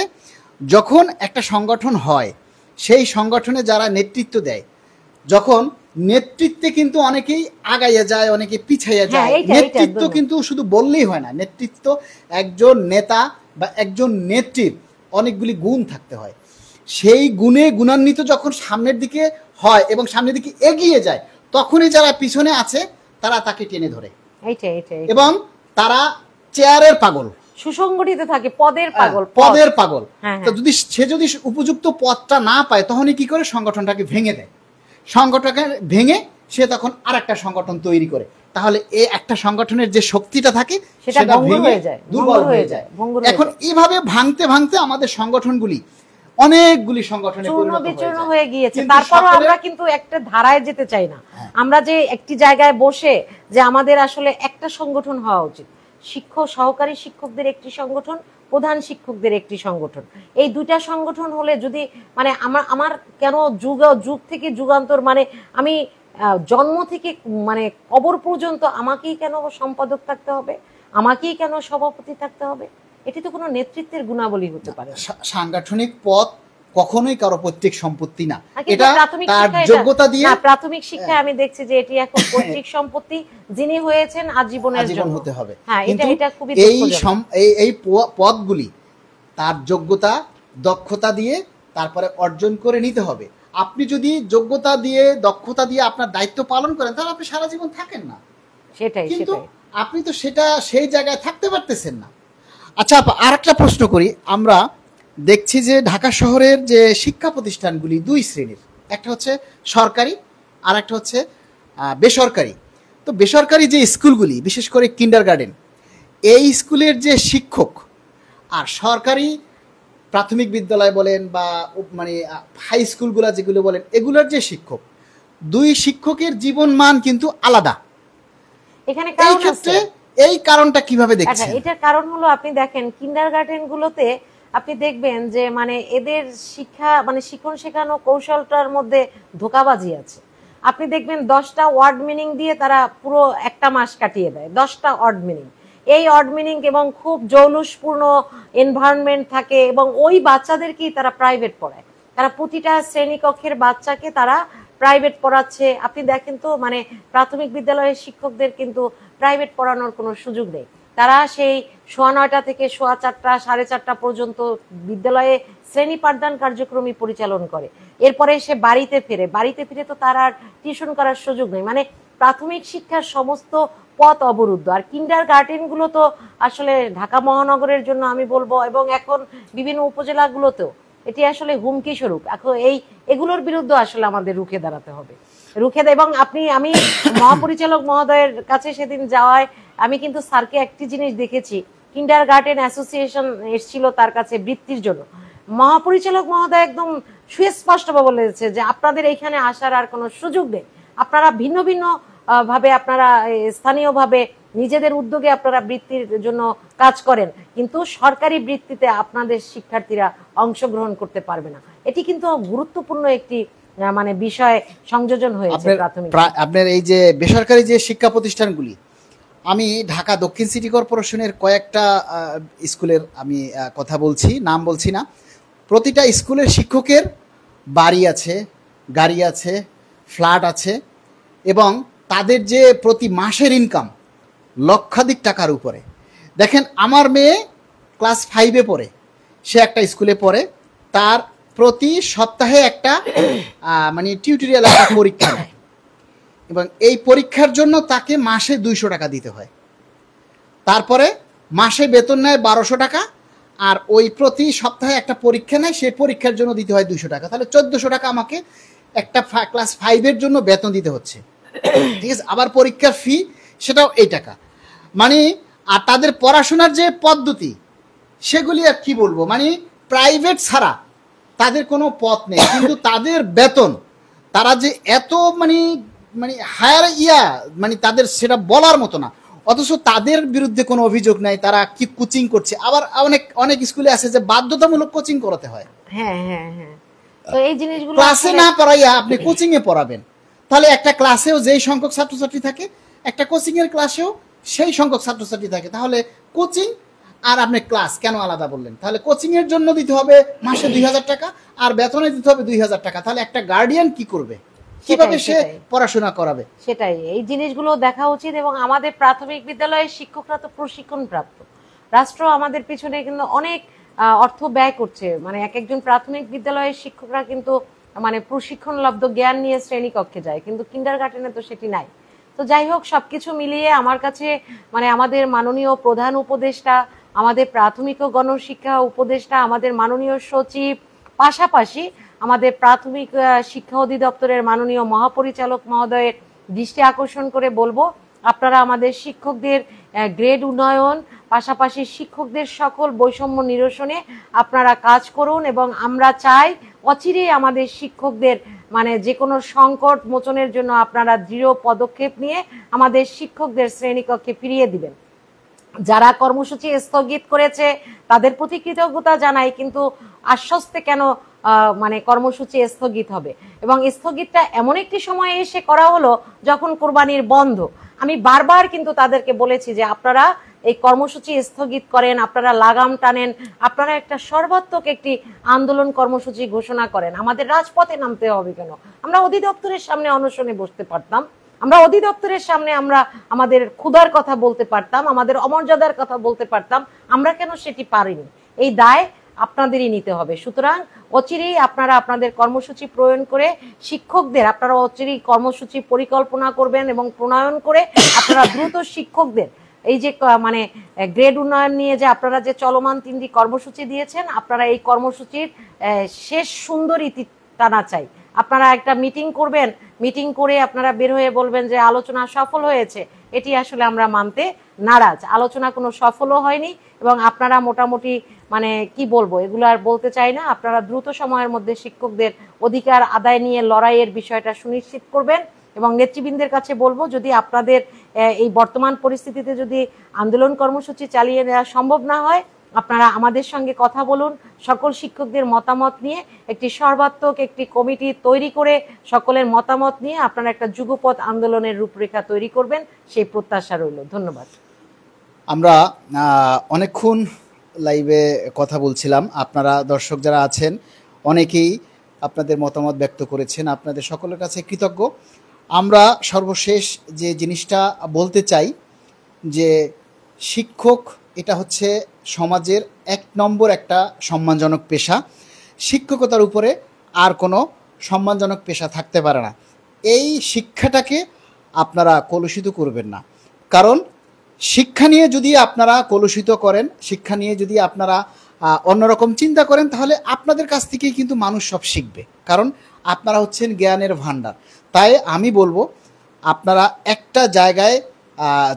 যখন একটা সংগঠন হয়, সেই সংগঠনে যারা নেতৃত্ব দেয়, যখন নেতৃত্বে কিন্তু অনেকেই আগাইয়া যায়, অনেকে পিছাইয়া যায়। নেতৃত্ব কিন্তু শুধু বললেই হয় না, নেতৃত্ব একজন নেতা বা একজন নেত্রীর অনেকগুলি গুণ থাকতে হয়। সেই গুণে গুণান্বিত যখন সামনের দিকে হয় এবং সামনের দিকে এগিয়ে যায়, তখনই যারা পিছনে আছে তারা তাকে টেনে ধরে, এবং তারা চেয়ারের পাগল, সুসংগঠিত থাকে, পদের পাগল, পদের পাগল। তো যদি উপযুক্ত পদটা না পায়, তখনই কি করে? সংগঠনটাকে ভেঙে দেয়। সংগঠনকে ভেঙে সে তখন আর একটা সংগঠন তৈরি করে। তাহলে এই একটা সংগঠনের যে শক্তিটা থাকে সেটা ভেঙে দুর্বল হয়ে যায়। এখন এইভাবে ভাঙতে ভাঙতে আমাদের সংগঠনগুলি অনেকগুলি সংগঠনে চূর্ণ হয়ে গিয়েছে। তারপরও আমরা কিন্তু একটা ধারায় যেতে চাই না। আমরা যে একটি জায়গায় বসে যে আমাদের আসলে একটা সংগঠন হওয়া উচিত, শিক্ষক সহকারী শিক্ষকদের একটি সংগঠন, প্রধান শিক্ষকদের একটি সংগঠন, এই দুইটা সংগঠন হলে যদি মানে আমার কেন যুগ থেকে যুগান্তর, মানে আমি জন্ম থেকে মানে কবর পর্যন্ত আমাকেই কেন সম্পাদক থাকতে হবে, আমাকেই কেন সভাপতি থাকতে হবে? এটি তো কোনো নেতৃত্বের গুণাবলী হতে পারে। সাংগঠনিক পদ কখনোই কারো পৈতৃক সম্পত্তি না, এটা তার যোগ্যতা দিয়ে। প্রাথমিক শিক্ষায় আমি দেখছি যে এটি এখন পৈতৃক সম্পত্তি, যিনি হয়েছেন আজীবনের জন্য হতে হবে। হ্যাঁ, এটা খুবই এই পদগুলি তার যোগ্যতা দক্ষতা দিয়ে তারপরে অর্জন করে নিতে হবে। আপনি যদি যোগ্যতা দিয়ে দক্ষতা দিয়ে আপনার দায়িত্ব পালন করেন, তাহলে আপনি সারা জীবন থাকেন না। কিন্তু আপনি তো সেই জায়গায় থাকতে পারতেছেন না। আচ্ছা, আর একটা প্রশ্ন করি। আমরা দেখছি যে ঢাকা শহরের যে শিক্ষা প্রতিষ্ঠানগুলি দুই শ্রেণীর, একটা হচ্ছে সরকারি আর একটা হচ্ছে বেসরকারি। তো বেসরকারি যে স্কুলগুলি, বিশেষ করে কিন্ডারগার্টেন, এই স্কুলের যে শিক্ষক আর সরকারি প্রাথমিক বিদ্যালয় বলেন বা মানে হাই স্কুলগুলো যেগুলো বলেন, এগুলোর যে শিক্ষক, দুই শিক্ষকের জীবন মান কিন্তু আলাদা। এখানে এই কারণটা কিভাবে দেখছেন? এটার কারণ হলো, আপনি দেখেন কিন্ডারগার্টেন গুলোতে আপনি দেখবেন যে মানে এদের শিক্ষা মানে শিখন শেখানো কৌশলটার মধ্যে ধোঁকাবাজি আছে। আপনি দেখবেন 10টা ওয়ার্ড মিনিং দিয়ে তারা পুরো একটা মাস কাটিয়ে দেয়, 10টা ওয়ার্ড মিনিং। এই ওয়ার্ড মিনিং এবং খুব জৌলুসপূর্ণ এনভায়রনমেন্ট থাকে, এবং ওই বাচ্চাদেরকেই তারা প্রাইভেট পড়ায়। তারা প্রতিটা শ্রেণীকক্ষের বাচ্চাকে তারা প্রাইভেট পড়াচ্ছে। আপনি দেখেন তো, মানে প্রাথমিক বিদ্যালয়ের শিক্ষকদের কিন্তু প্রাইভেট পড়ানোর কোনো সুযোগ নেই। তারা সেই 9:15 থেকে 4:15 4:30 পর্যন্ত বিদ্যালয়ে শ্রেণী পাঠদান কার্যক্রমই পরিচালন করে। এরপরে সে বাড়িতে ফিরে তো তার আর টিউশন করার সুযোগ নেই। মানে প্রাথমিক শিক্ষার সমস্ত পথ অবরুদ্ধ। আর কিন্ডারগার্টেন গুলো তো আসলে ঢাকা মহানগরের জন্য আমি বলবো, এবং এখন বিভিন্ন উপজেলাগুলোতেও এটি আসলে হুমকি স্বরূপ। এখন এগুলোর বিরুদ্ধে আসলে আমাদের রুখে দাঁড়াতে হবে, এবং আমি মহাপরিচালক মহোদয়ের কাছে সেদিন যাওয়ায় আমি কিন্তু স্যারকে একটি জিনিস দেখেছি, কিন্ডার গার্ডেন অ্যাসোসিয়েশন এসেছিল তার কাছে বৃত্তির জন্য। মহাপরিচালক মহোদয় একদম সুস্পষ্টভাবে বলেছে যে আপনাদের এইখানে আসার আর কোনো সুযোগ নেই, আপনারা ভিন্ন ভিন্ন ভাবে, আপনারা স্থানীয়ভাবে নিজেদের উদ্যোগে আপনারা বৃত্তির জন্য কাজ করেন, কিন্তু সরকারি বৃত্তিতে আপনাদের শিক্ষার্থীরা অংশগ্রহণ করতে পারবে না। এটি কিন্তু গুরুত্বপূর্ণ একটি মানে বিষয় সংযোজন হয়েছে প্রাথমিক। আপনার এই যে বেসরকারি যে শিক্ষা প্রতিষ্ঠানগুলি, আমি ঢাকা দক্ষিণ সিটি কর্পোরেশনের কয়েকটা স্কুলের আমি কথা বলছি, নাম বলছি না। প্রতিটা স্কুলের শিক্ষকের বাড়ি আছে, গাড়ি আছে, ফ্ল্যাট আছে, এবং তাদের যে প্রতি মাসের ইনকাম লক্ষাধিক টাকার উপরে। দেখেন, আমার মেয়ে ক্লাস 5-এ পড়ে, সে একটা স্কুলে পড়ে, তার প্রতি সপ্তাহে একটা মানে টিউটোরিয়াল একটা পরীক্ষা নেয়, এবং এই পরীক্ষার জন্য তাকে মাসে 200 টাকা দিতে হয়। তারপরে মাসে বেতন নেয় 1200 টাকা, আর ওই প্রতি সপ্তাহে একটা পরীক্ষা নেয়, সেই পরীক্ষার জন্য দিতে হয় 200 টাকা। তাহলে 1400 টাকা আমাকে একটা ক্লাস 5-এর জন্য বেতন দিতে হচ্ছে, ঠিক আছে। আবার পরীক্ষার ফি সেটাও এই টাকা, মানে আর তাদের পড়াশোনার যে পদ্ধতি সেগুলি আর কি বলবো, মানে প্রাইভেট ছাড়া তাদের কোনো পথ নেই। কিন্তু তাদের বেতন, তারা যে এত মানে মানে হায়ার মানে তাদের সেটা বলার মতো না। অথচ তাদের বিরুদ্ধে কোনো অভিযোগ নাই, তারা কি কোচিং করছে। আবার অনেক অনেক স্কুলে আছে যে বাধ্যতামূলক কোচিং করাতে হয়। হ্যাঁ হ্যাঁ হ্যাঁ, তো এই জিনিসগুলো ক্লাসে না পড়াইয়া আপনি কোচিং এ পড়াবেন, তাহলে একটা ক্লাসেও যেই সংখ্যক ছাত্রছাত্রী থাকে, একটা কোচিং এর ক্লাসেও সেই সংখ্যক ছাত্রছাত্রী থাকে, তাহলে কোচিং আর আপনি ক্লাস কেন আলাদা বললেন? তাহলে কোচিং এর জন্য দিতে হবে মাসে 2000 টাকা, আর বেতনে দিতে হবে 2000 টাকা। তাহলে একটা গার্ডিয়ান কি করবে, কিভাবে সে পড়াশোনা করাবে? সেটাই, এই জিনিসগুলো দেখা উচিত। এবং আমাদের প্রাথমিক বিদ্যালয়ের শিক্ষকরা তো প্রশিক্ষণ প্রাপ্ত, রাষ্ট্র আমাদের পিছনে কিন্তু অনেক অর্থ ব্যয় করছে, মানে এক একজন প্রাথমিক বিদ্যালয়ের শিক্ষকরা কিন্তু মানে প্রশিক্ষণলব্ধ জ্ঞান নিয়ে শ্রেণীকক্ষে যায়, কিন্তু কিন্ডারগার্টেনে তো সেটি নাই। তো যাই হোক, সবকিছু মিলিয়ে আমার কাছে মানে আমাদের মাননীয় প্রধান উপদেষ্টা, আমাদের প্রাথমিক ও গণশিক্ষা উপদেষ্টা, আমাদের মাননীয় সচিব, পাশাপাশি আমাদের প্রাথমিক শিক্ষা অধিদপ্তরের মাননীয় মহাপরিচালক মহোদয়ের দৃষ্টি আকর্ষণ করে বলবো, আপনারা আমাদের শিক্ষকদের গ্রেড উন্নয়ন, পাশাপাশি শিক্ষকদের সকল বৈষম্য নিরসনে আপনারা কাজ করুন। এবং আমরা চাই অচিরেই আমাদের শিক্ষকদের মানে যে কোনো সংকট মোচনের জন্য আপনারা দৃঢ় পদক্ষেপ নিয়ে আমাদের শিক্ষকদের শ্রেণীকক্ষে ফিরিয়ে দিবেন। যারা কর্মসূচি স্থগিত করেছে তাদের প্রতি কৃতজ্ঞতা জানাই, কিন্তু আশ্বস্তে কেন মানে কর্মসূচি স্থগিত হবে? এবং স্থগিতটা এমন একটি সময়ে এসে করা হলো যখন কোরবানির বন্ধ। আমি বারবার কিন্তু তাদেরকে বলেছি যে আপনারা এই কর্মসূচি স্থগিত করেন, আপনারা লাগাম টানেন, আপনারা একটা সর্বাত্মক একটি আন্দোলন কর্মসূচি ঘোষণা করেন। আমাদের রাজপথে নামতে হবে কেন? আমরা অধিদপ্তরের সামনে অনশনে বসতে পারতাম, আমরা অধিদপ্তরের সামনে আমরা আমাদের ক্ষুধার কথা বলতে পারতাম, আমাদের অমর্যাদার কথা বলতে পারতাম, আমরা কেন সেটি পারিনি? এই দায় আপনাদেরই নিতে হবে। সুতরাং অচিরেই আপনারা আপনাদের কর্মসূচি প্রণয়ন করে শিক্ষকদের, আপনারা অচিরেই কর্মসূচি পরিকল্পনা করবেন এবং প্রণয়ন করে আপনারা দ্রুত শিক্ষকদের এই যে মানে গ্রেড উন্নয়ন নিয়ে যে আপনারা যে চলমান 3টি কর্মসূচি দিয়েছেন, আপনারা এই কর্মসূচির শেষ সুন্দর ইতি টানা চাই। আপনারা একটা মিটিং করবেন, মিটিং করে আপনারা বের হয়ে বলবেন যে আলোচনা সফল হয়েছে। এটি আসলে আমরা মানতে নারাজ, আলোচনা কোনো সফলও হয়নি। এবং আপনারা মোটামুটি মানে কি বলবো, এগুলো আর বলতে চাই না, আপনারা দ্রুত সময়ের মধ্যে শিক্ষকদের অধিকার আদায় নিয়ে লড়াইয়ের বিষয়টা সুনিশ্চিত করবেন। এবং নেতৃবৃন্দের কাছে বলবো, যদি আপনাদের এই বর্তমান পরিস্থিতিতে যদি আন্দোলন কর্মসূচি চালিয়ে নেওয়া সম্ভব না হয়, আপনারা আমাদের সঙ্গে কথা বলুন, সকল শিক্ষকদের মতামত নিয়ে একটি সর্বাত্মক একটি কমিটি তৈরি করে সকলের মতামত নিয়ে আপনারা একটা যুগপৎ আন্দোলনের রূপরেখা তৈরি করবেন, সেই প্রত্যাশা রইল। ধন্যবাদ। আমরা অনেকক্ষণ লাইভে কথা বলছিলাম, আপনারা দর্শক যারা আছেন অনেকেই আপনাদের মতামত ব্যক্ত করেছেন, আপনাদের সকলের কাছে কৃতজ্ঞ। আমরা সর্বশেষ যে জিনিসটা বলতে চাই যে শিক্ষক এটা হচ্ছে সমাজের 1 নম্বর একটা সম্মানজনক পেশা। শিক্ষকতার উপরে আর কোনো সম্মানজনক পেশা থাকতে পারে না। এই শিক্ষাটাকে আপনারা কলুষিত করবেন না, কারণ শিক্ষা নিয়ে যদি আপনারা কলুষিত করেন, শিক্ষা নিয়ে যদি আপনারা অন্যরকম চিন্তা করেন, তাহলে আপনাদের কাছ থেকেই কিন্তু মানুষ সব শিখবে, কারণ আপনারা হচ্ছেন জ্ঞানের ভাণ্ডার। তাই আমি বলবো আপনারা একটা জায়গায়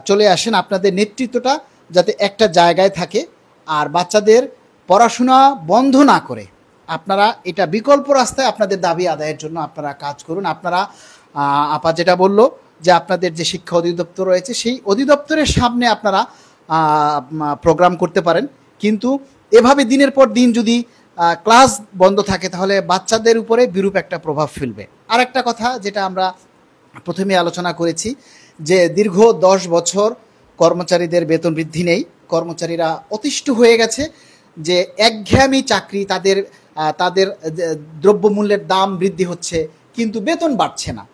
চলে আসেন, আপনাদের নেতৃত্বটা যাতে একটা জায়গায় থাকে, আর বাচ্চাদের পড়াশোনা বন্ধ না করে আপনারা এটা বিকল্প রাস্তায় আপনাদের দাবি আদায়ের জন্য আপনারা কাজ করুন। আপনারা আপা যেটা বলল যে আপনাদের যে শিক্ষা অধিদপ্তর রয়েছে সেই অধিদপ্তরের সামনে আপনারা প্রোগ্রাম করতে পারেন, কিন্তু এভাবে দিনের পর দিন যদি ক্লাস বন্ধ থাকে তাহলে বাচ্চাদের উপরে বিরূপ একটা প্রভাব ফেলবে। আর একটা কথা যেটা আমরা প্রথমে আলোচনা করেছি যে দীর্ঘ 10 বছর কর্মচারীদের বেতন বৃদ্ধি নেই, কর্মচারীরা অতিষ্ঠ হয়ে গেছে যে একঘেয়েমি চাকরি, তাদের দ্রব্যমূল্যের দাম বৃদ্ধি হচ্ছে কিন্তু বেতন বাড়ছে না।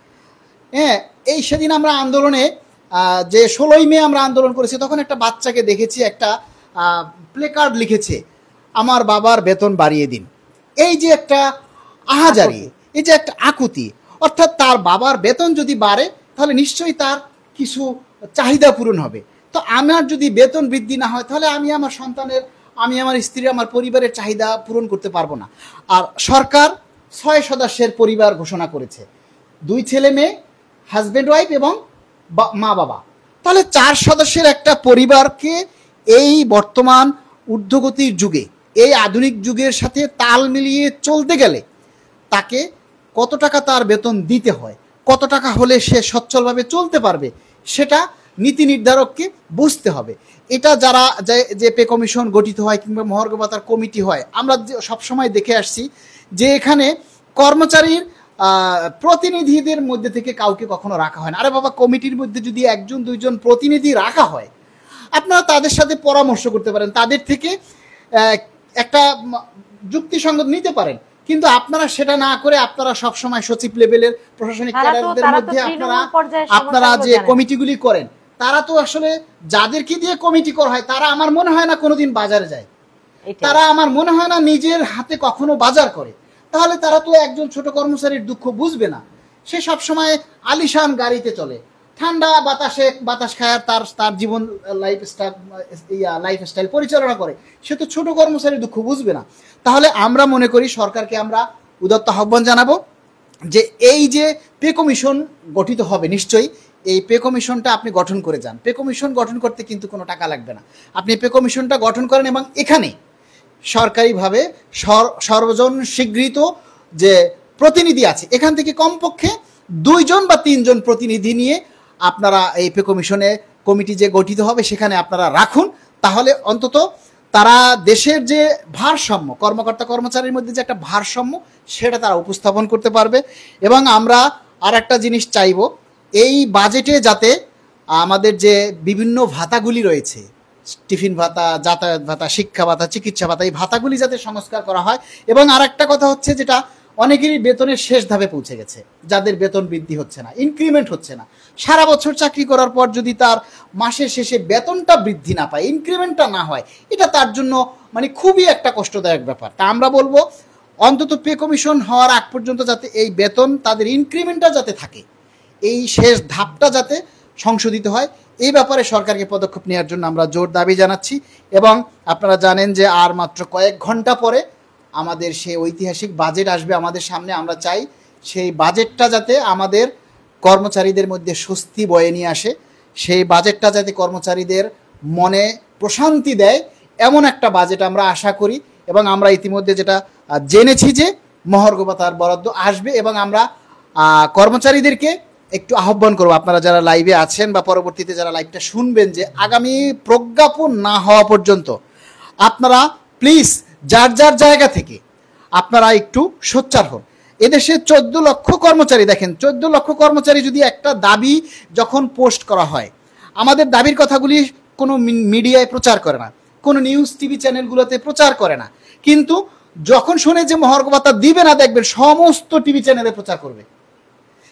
হ্যাঁ, এই সেদিন আমরা আন্দোলনে যে 16ই মে আমরা আন্দোলন করেছি, তখন একটা বাচ্চাকে দেখেছি একটা প্লেকার্ড লিখেছে, আমার বাবার বেতন বাড়িয়ে দিন। এই যে একটা আহাজারি, এই যে একটা আকুতি, অর্থাৎ তার বাবার বেতন যদি বাড়ে তাহলে নিশ্চয়ই তার কিছু চাহিদা পূরণ হবে। তো আমার যদি বেতন বৃদ্ধি না হয় তাহলে আমি আমার সন্তানের, আমি আমার স্ত্রী, আমার পরিবারের চাহিদা পূরণ করতে পারবো না। আর সরকার 6 সদস্যের পরিবার ঘোষণা করেছে, 2 ছেলে মেয়ে, হাজব্যান্ড ওয়াইফ এবং মা বাবা। তাহলে 4 সদস্যের একটা পরিবারকে এই বর্তমান ঊর্ধ্বগতির যুগে, এই আধুনিক যুগের সাথে তাল মিলিয়ে চলতে গেলে তাকে কত টাকা তার বেতন দিতে হয়, কত টাকা হলে সে সচ্ছলভাবে চলতে পারবে, সেটা নীতি নির্ধারককে বুঝতে হবে। এটা যারা যে পে কমিশন গঠিত হয় কিংবা মহার্ঘ ভাতার কমিটি হয়, আমরা সবসময় দেখে আসছি যে এখানে কর্মচারীর প্রতিনিধিদের মধ্যে থেকে কাউকে কখনো রাখা হয় না। আরে বাবা, কমিটির মধ্যে যদি 1-2জন প্রতিনিধি রাখা হয়, আপনারা তাদের সাথে পরামর্শ করতে পারেন, তাদের থেকে একটা যুক্তিসঙ্গত নিতে পারেন, কিন্তু আপনারা সেটা না করে আপনারা সবসময় সচিব লেভেলের প্রশাসনিক ক্যাডারদের মধ্যে আপনারা যে কমিটিগুলি করেন, তারা তো আসলে যাদেরকে দিয়ে কমিটি করা হয় তারা আমার মনে হয় না কোনোদিন বাজারে যায়, তারা আমার মনে হয় না নিজের হাতে কখনো বাজার করে। তাহলে তারা তো একজন ছোট কর্মচারীর দুঃখ বুঝবে না। সে সবসময় আলিশান গাড়িতে চলে, ঠান্ডা বাতাস খায়, তার জীবন লাইফস্টাইল পরিচালনা করে, সে তো ছোট কর্মচারীর দুঃখ বুঝবে না। তাহলে আমরা মনে করি সরকারকে আমরা উদাত্ত আহ্বান জানাবো যে এই যে পে কমিশন গঠিত হবে, নিশ্চয়ই এই পে কমিশনটা আপনি গঠন করে যান। পে কমিশন গঠন করতে কিন্তু কোনো টাকা লাগবে না, আপনি পে কমিশনটা গঠন করেন এবং এখানে সরকারিভাবে সর্বজন স্বীকৃত যে প্রতিনিধি আছে এখান থেকে কমপক্ষে 2জন বা 3জন প্রতিনিধি নিয়ে আপনারা এই পে কমিশনে কমিটি যে গঠিত হবে সেখানে আপনারা রাখুন। তাহলে অন্তত তারা দেশের যে ভারসাম্য, কর্মকর্তা কর্মচারীর মধ্যে যে একটা ভারসাম্য, সেটা তারা উপস্থাপন করতে পারবে। এবং আমরা আর একটা জিনিস চাইব, এই বাজেটে যাতে আমাদের যে বিভিন্ন ভাতাগুলি রয়েছে, টিফিন ভাতা, যাতায়াত ভাতা, শিক্ষা ভাতা, চিকিৎসা ভাতা, এই ভাতাগুলি যাতে সংস্কার করা হয়। এবং আর একটা কথা হচ্ছে, যেটা অনেকেরই বেতনের শেষ ধাপে পৌঁছে গেছে, যাদের বেতন বৃদ্ধি হচ্ছে না, ইনক্রিমেন্ট হচ্ছে না, সারা বছর চাকরি করার পর যদি তার মাসের শেষে বেতনটা বৃদ্ধি না পায়, ইনক্রিমেন্টটা না হয়, এটা তার জন্য মানে খুবই একটা কষ্টদায়ক ব্যাপার। তা আমরা বলবো অন্তত পে কমিশন হওয়ার আগ পর্যন্ত যাতে এই বেতন, তাদের ইনক্রিমেন্টটা যাতে থাকে, এই শেষ ধাপটা যাতে সংশোধিত হয়, এই ব্যাপারে সরকারকে পদক্ষেপ নেওয়ার জন্য আমরা জোর দাবি জানাচ্ছি। এবং আপনারা জানেন যে আর মাত্র কয়েক ঘন্টা পরে আমাদের সেই ঐতিহাসিক বাজেট আসবে আমাদের সামনে। আমরা চাই সেই বাজেটটা যাতে আমাদের কর্মচারীদের মধ্যে স্বস্তি বয়ে নিয়ে আসে, সেই বাজেটটা যাতে কর্মচারীদের মনে প্রশান্তি দেয়, এমন একটা বাজেট আমরা আশা করি। এবং আমরা ইতিমধ্যে যেটা জেনেছি যে মহার্ঘ ভাতার বরাদ্দ আসবে, এবং আমরা কর্মচারীদেরকে একটু আহ্বান করবো, আপনারা যারা লাইভে আছেন বা পরবর্তীতে যারা লাইভটা শুনবেন, যে আগামী প্রজ্ঞাপন না হওয়া পর্যন্ত আপনারা প্লিজ যার যার জায়গা থেকে আপনারা একটু সোচ্চার হন। এদেশে 14 লক্ষ কর্মচারী, দেখেন 14 লক্ষ কর্মচারী যদি একটা দাবি যখন পোস্ট করা হয়, আমাদের দাবির কথাগুলি কোনো মিডিয়ায় প্রচার করে না, কোনো নিউজ টিভি চ্যানেলগুলোতে প্রচার করে না, কিন্তু যখন শুনে যে মহার্ঘ ভাতা দিবে না, দেখবেন সমস্ত টিভি চ্যানেলে প্রচার করবে।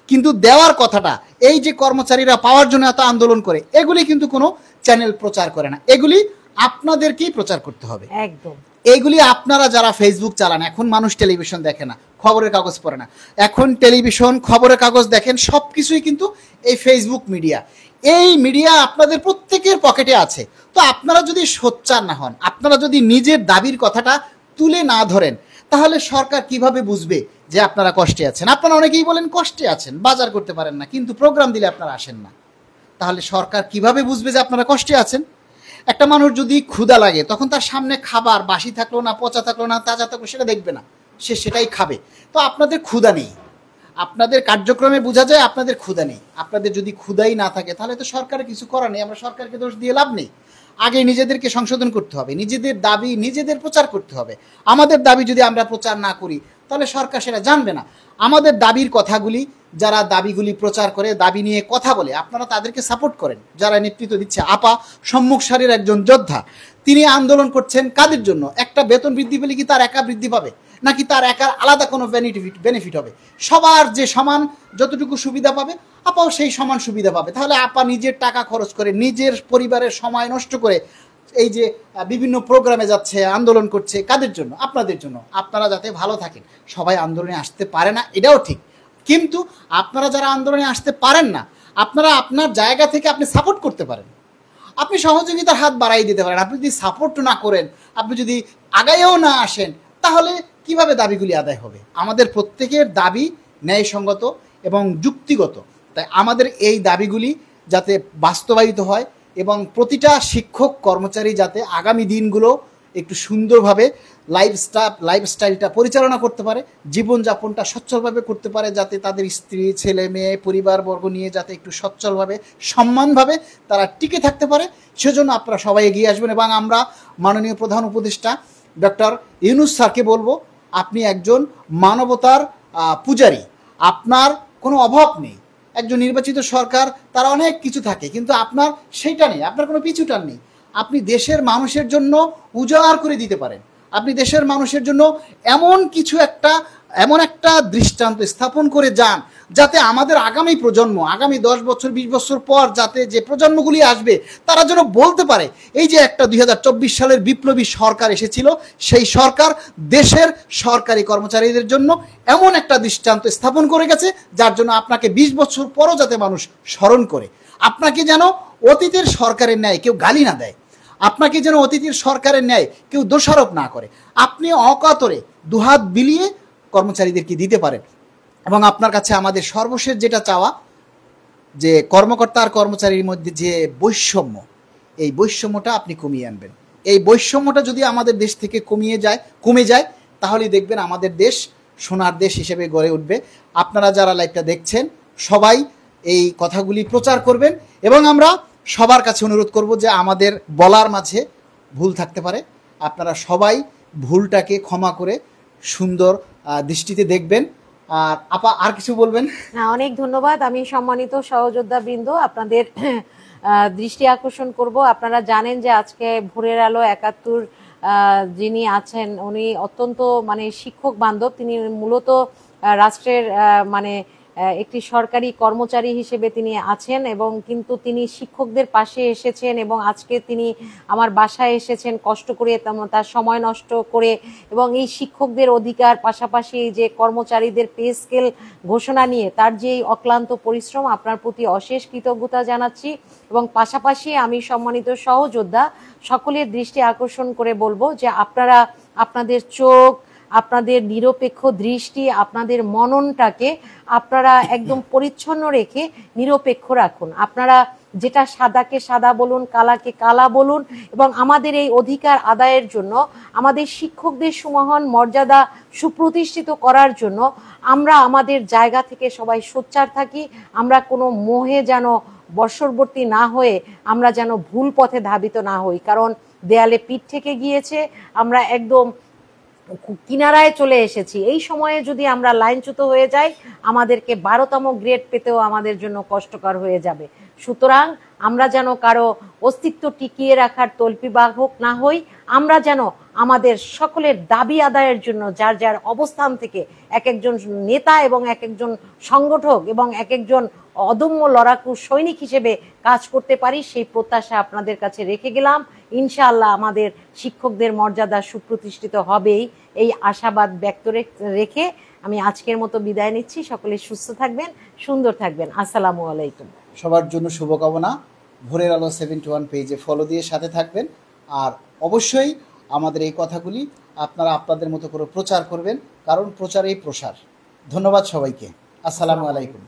কিন্তু দেওয়ার কথাটা, এই যে কর্মচারীরা পাওয়ার জন্য এত আন্দোলন করে, এগুলি কিন্তু কোনো চ্যানেল প্রচার করে না, এগুলি আপনাদেরকেই প্রচার করতে হবে। একদম। এইগুলি আপনারা যারা ফেসবুক চালান, এখন মানুষ টেলিভিশন দেখে না, খবরের কাগজ পড়ে না, এখন টেলিভিশন খবরের কাগজ দেখেন, সব কিছুই কিন্তু এই ফেসবুক মিডিয়া। এই মিডিয়া আপনাদের প্রত্যেকের পকেটে আছে। তো আপনারা যদি সোচ্চার না হন, আপনারা যদি নিজের দাবির কথাটা তুলে না ধরেন, তাহলে সরকার কিভাবে বুঝবে যে আপনারা কষ্টে আছেন? আপনারা অনেকেই বলেন কষ্টে আছেন, বাজার করতে পারেন না, কিন্তু প্রোগ্রাম দিলে আপনারা আসেন না। তাহলে সরকার কিভাবে বুঝবে যে আপনারা কষ্টে আছেন? একটা মানুষ যদি ক্ষুধা লাগে, তখন তার সামনে খাবার বাসি থাকলো না, পচা থাকলো না, তাজা থাকলো, সেটা দেখবে না, সে সেটাই খাবে। তো আপনাদের ক্ষুধা নেই, আপনাদের কার্যক্রমে বোঝা যায় আপনাদের ক্ষুধা নেই। আপনাদের যদি ক্ষুধাই না থাকে, তাহলে তো সরকারের কিছু করার নেই। আমরা সরকারকে দোষ দিয়ে লাভ নেই। আগে নিজেদেরকে সংশোধন করতে হবে, নিজেদের দাবি নিজেদের প্রচার করতে হবে। আমাদের দাবি যদি আমরা প্রচার না করি, তাহলে সরকার সেটা জানবে না। আমাদের দাবির কথাগুলি, যারা দাবিগুলি প্রচার করে, দাবি নিয়ে কথা বলে, আপনারা তাদেরকে সাপোর্ট করেন। যারা নেতৃত্ব দিচ্ছে, আপা সম্মুখ সারির একজন যোদ্ধা, তিনি আন্দোলন করছেন কাদের জন্য? একটা বেতন বৃদ্ধি পেলে কি তার একা বৃদ্ধি পাবে, নাকি তার একার আলাদা কোনো বেনিফিট হবে? সবার যে সমান যতটুকু সুবিধা পাবে, আপাও সেই সমান সুবিধা পাবে। তাহলে আপা নিজের টাকা খরচ করে, নিজের পরিবারের সময় নষ্ট করে এই যে বিভিন্ন প্রোগ্রামে যাচ্ছে, আন্দোলন করছে, কাদের জন্য? আপনাদের জন্য। আপনারা যাতে ভালো থাকেন। সবাই আন্দোলনে আসতে পারে না, এটাও ঠিক, কিন্তু আপনারা যারা আন্দোলনে আসতে পারেন না, আপনারা আপনার জায়গা থেকে আপনি সাপোর্ট করতে পারেন, আপনি সহযোগিতার হাত বাড়াই দিতে পারেন। আপনি যদি সাপোর্ট না করেন, আপনি যদি আগাইয়েও না আসেন, তাহলে কিভাবে দাবিগুলি আদায় হবে? আমাদের প্রত্যেকের দাবি ন্যায়সঙ্গত এবং যুক্তিগত। তাই আমাদের এই দাবিগুলি যাতে বাস্তবায়িত হয় এবং প্রতিটা শিক্ষক কর্মচারী যাতে আগামী দিনগুলো একটু সুন্দরভাবে লাইফস্টাইলটা পরিচালনা করতে পারে, জীবনযাপনটা সচ্ছলভাবে করতে পারে, যাতে তাদের স্ত্রী, ছেলে মেয়ে, পরিবারবর্গ নিয়ে যাতে একটু সচ্ছলভাবে, সম্মানভাবে তারা টিকে থাকতে পারে, সেজন্য আপনারা সবাই এগিয়ে আসবেন। এবং আমরা মাননীয় প্রধান উপদেষ্টা ডক্টর ইউনূস স্যারকে বলবো, আপনি একজন মানবতার পূজারী, আপনার কোনো অভাব নেই। একজন নির্বাচিত সরকার, তার অনেক কিছু থাকে, কিন্তু আপনার সেইটা নেই, আপনার কোনো পিছুটান নেই। আপনি দেশের মানুষের জন্য উজাড় করে দিতে পারেন। আপনি দেশের মানুষের জন্য এমন একটা দৃষ্টান্ত স্থাপন করে যান, যাতে আমাদের আগামী প্রজন্ম, আগামী 10 বছর 20 বছর পর যাতে যে প্রজন্মগুলি আসবে, তারা যেন বলতে পারে এই যে একটা 2024 সালের বিপ্লবী সরকার এসেছিল, সেই সরকার দেশের সরকারি কর্মচারীদের জন্য এমন একটা দৃষ্টান্ত স্থাপন করে গেছে, যার জন্য আপনাকে 20 বছর পরও যাতে মানুষ স্মরণ করে। আপনাকে যেন অতীতের সরকারের ন্যায় কেউ গালি না দেয়, আপনাকে যেন অতীতের সরকারের ন্যায় কেউ দোষারোপ না করে। আপনি অকাতরে দুহাত বিলিয়ে কর্মচারীদেরকে দিতে পারেন। এবং আপনার কাছে আমাদের সর্বশেষ যেটা চাওয়া, যে কর্মকর্তা আর কর্মচারীর মধ্যে যে বৈষম্য, এই বৈষম্যটা আপনি কমিয়ে আনবেন। এই বৈষম্যটা যদি আমাদের দেশ থেকে কমে যায়, তাহলে দেখবেন আমাদের দেশ সোনার দেশ হিসেবে গড়ে উঠবে। আপনারা যারা লাইভটা দেখছেন, সবাই এই কথাগুলি প্রচার করবেন এবং আমরা সবার কাছে অনুরোধ করব যে আমাদের বলার মাঝে ভুল থাকতে পারে, আপনারা সবাই ভুলটাকে ক্ষমা করে সুন্দর দৃষ্টিতে দেখবেন। আর আপা আর কিছু বলবেন? না, অনেক ধন্যবাদ। আমি সম্মানিত সহযোদ্ধা বৃন্দ, আপনাদের দৃষ্টি আকর্ষণ করব। আপনারা জানেন যে আজকে ভোরের আলো 71 যিনি আছেন, উনি অত্যন্ত শিক্ষক বান্ধব। তিনি মূলত রাষ্ট্রের একটি সরকারি কর্মচারী হিসেবে তিনি আছেন, এবং কিন্তু তিনি শিক্ষকদের পাশে এসেছেন, এবং আজকে তিনি আমার বাসায় এসেছেন কষ্ট করে, তার সময় নষ্ট করে, এবং এই শিক্ষকদের অধিকার, পাশাপাশি যে কর্মচারীদের পে স্কেল ঘোষণা নিয়ে তার যে অক্লান্ত পরিশ্রম, আপনার প্রতি অশেষ কৃতজ্ঞতা জানাচ্ছি। এবং পাশাপাশি আমি সম্মানিত সহযোদ্ধা সকলের দৃষ্টি আকর্ষণ করে বলবো যে আপনারা আপনাদের চোখ, আপনাদের নিরপেক্ষ দৃষ্টি, আপনাদের মননটাকে আপনারা একদম পরিচ্ছন্ন রেখে নিরপেক্ষ রাখুন। আপনারা যেটা সাদাকে সাদা বলুন, কালাকে কালা বলুন, এবং আমাদের এই অধিকার আদায়ের জন্য, আমাদের শিক্ষকদের সুমহান মর্যাদা সুপ্রতিষ্ঠিত করার জন্য আমরা আমাদের জায়গা থেকে সবাই সোচ্চার থাকি। আমরা কোনো মোহে যেন বর্ষবর্তী না হয়ে আমরা যেন ভুল পথে ধাবিত না হই, কারণ দেয়ালে পিঠ থেকে গিয়েছে, আমরা একদম কিনারায় চলে এসেছি। এই সময়ে যদি আমরা লাইনচ্যুত হয়ে যাই, আমাদেরকে 12তম গ্রেড পেতেও আমাদের জন্য কষ্টকর হয়ে যাবে। সুতরাং আমরা যেন কারো অস্তিত্ব টিকিয়ে রাখার তল্পিবাহক না হই, আমরা যেন আমাদের সকলের দাবি আদায়ের জন্য যার যার অবস্থান থেকে এক একজন নেতা এবং এক একজন সংগঠক এবং এক একজন অদম্য লড়াকু সৈনিক হিসেবে কাজ করতে পারি, সেই প্রত্যাশা আপনাদের কাছে রেখে গেলাম। ইনশাআল্লাহ আমাদের শিক্ষকদের মর্যাদা সুপ্রতিষ্ঠিত হবেই, এই আশাবাদ ব্যক্ত রেখে আমি আজকের মতো বিদায় নিচ্ছি। সকলে সুস্থ থাকবেন, সুন্দর থাকবেন। আসসালামু আলাইকুম। সবার জন্য শুভকামনা। ভোরের আলো 71 পেজে ফলো দিয়ে সাথে থাকবেন, আর অবশ্যই আমাদের এই কথাগুলি আপনারা আপনাদের মতো করে প্রচার করবেন, কারণ প্রচারেই প্রসার। ধন্যবাদ সবাইকে। আসসালামু আলাইকুম।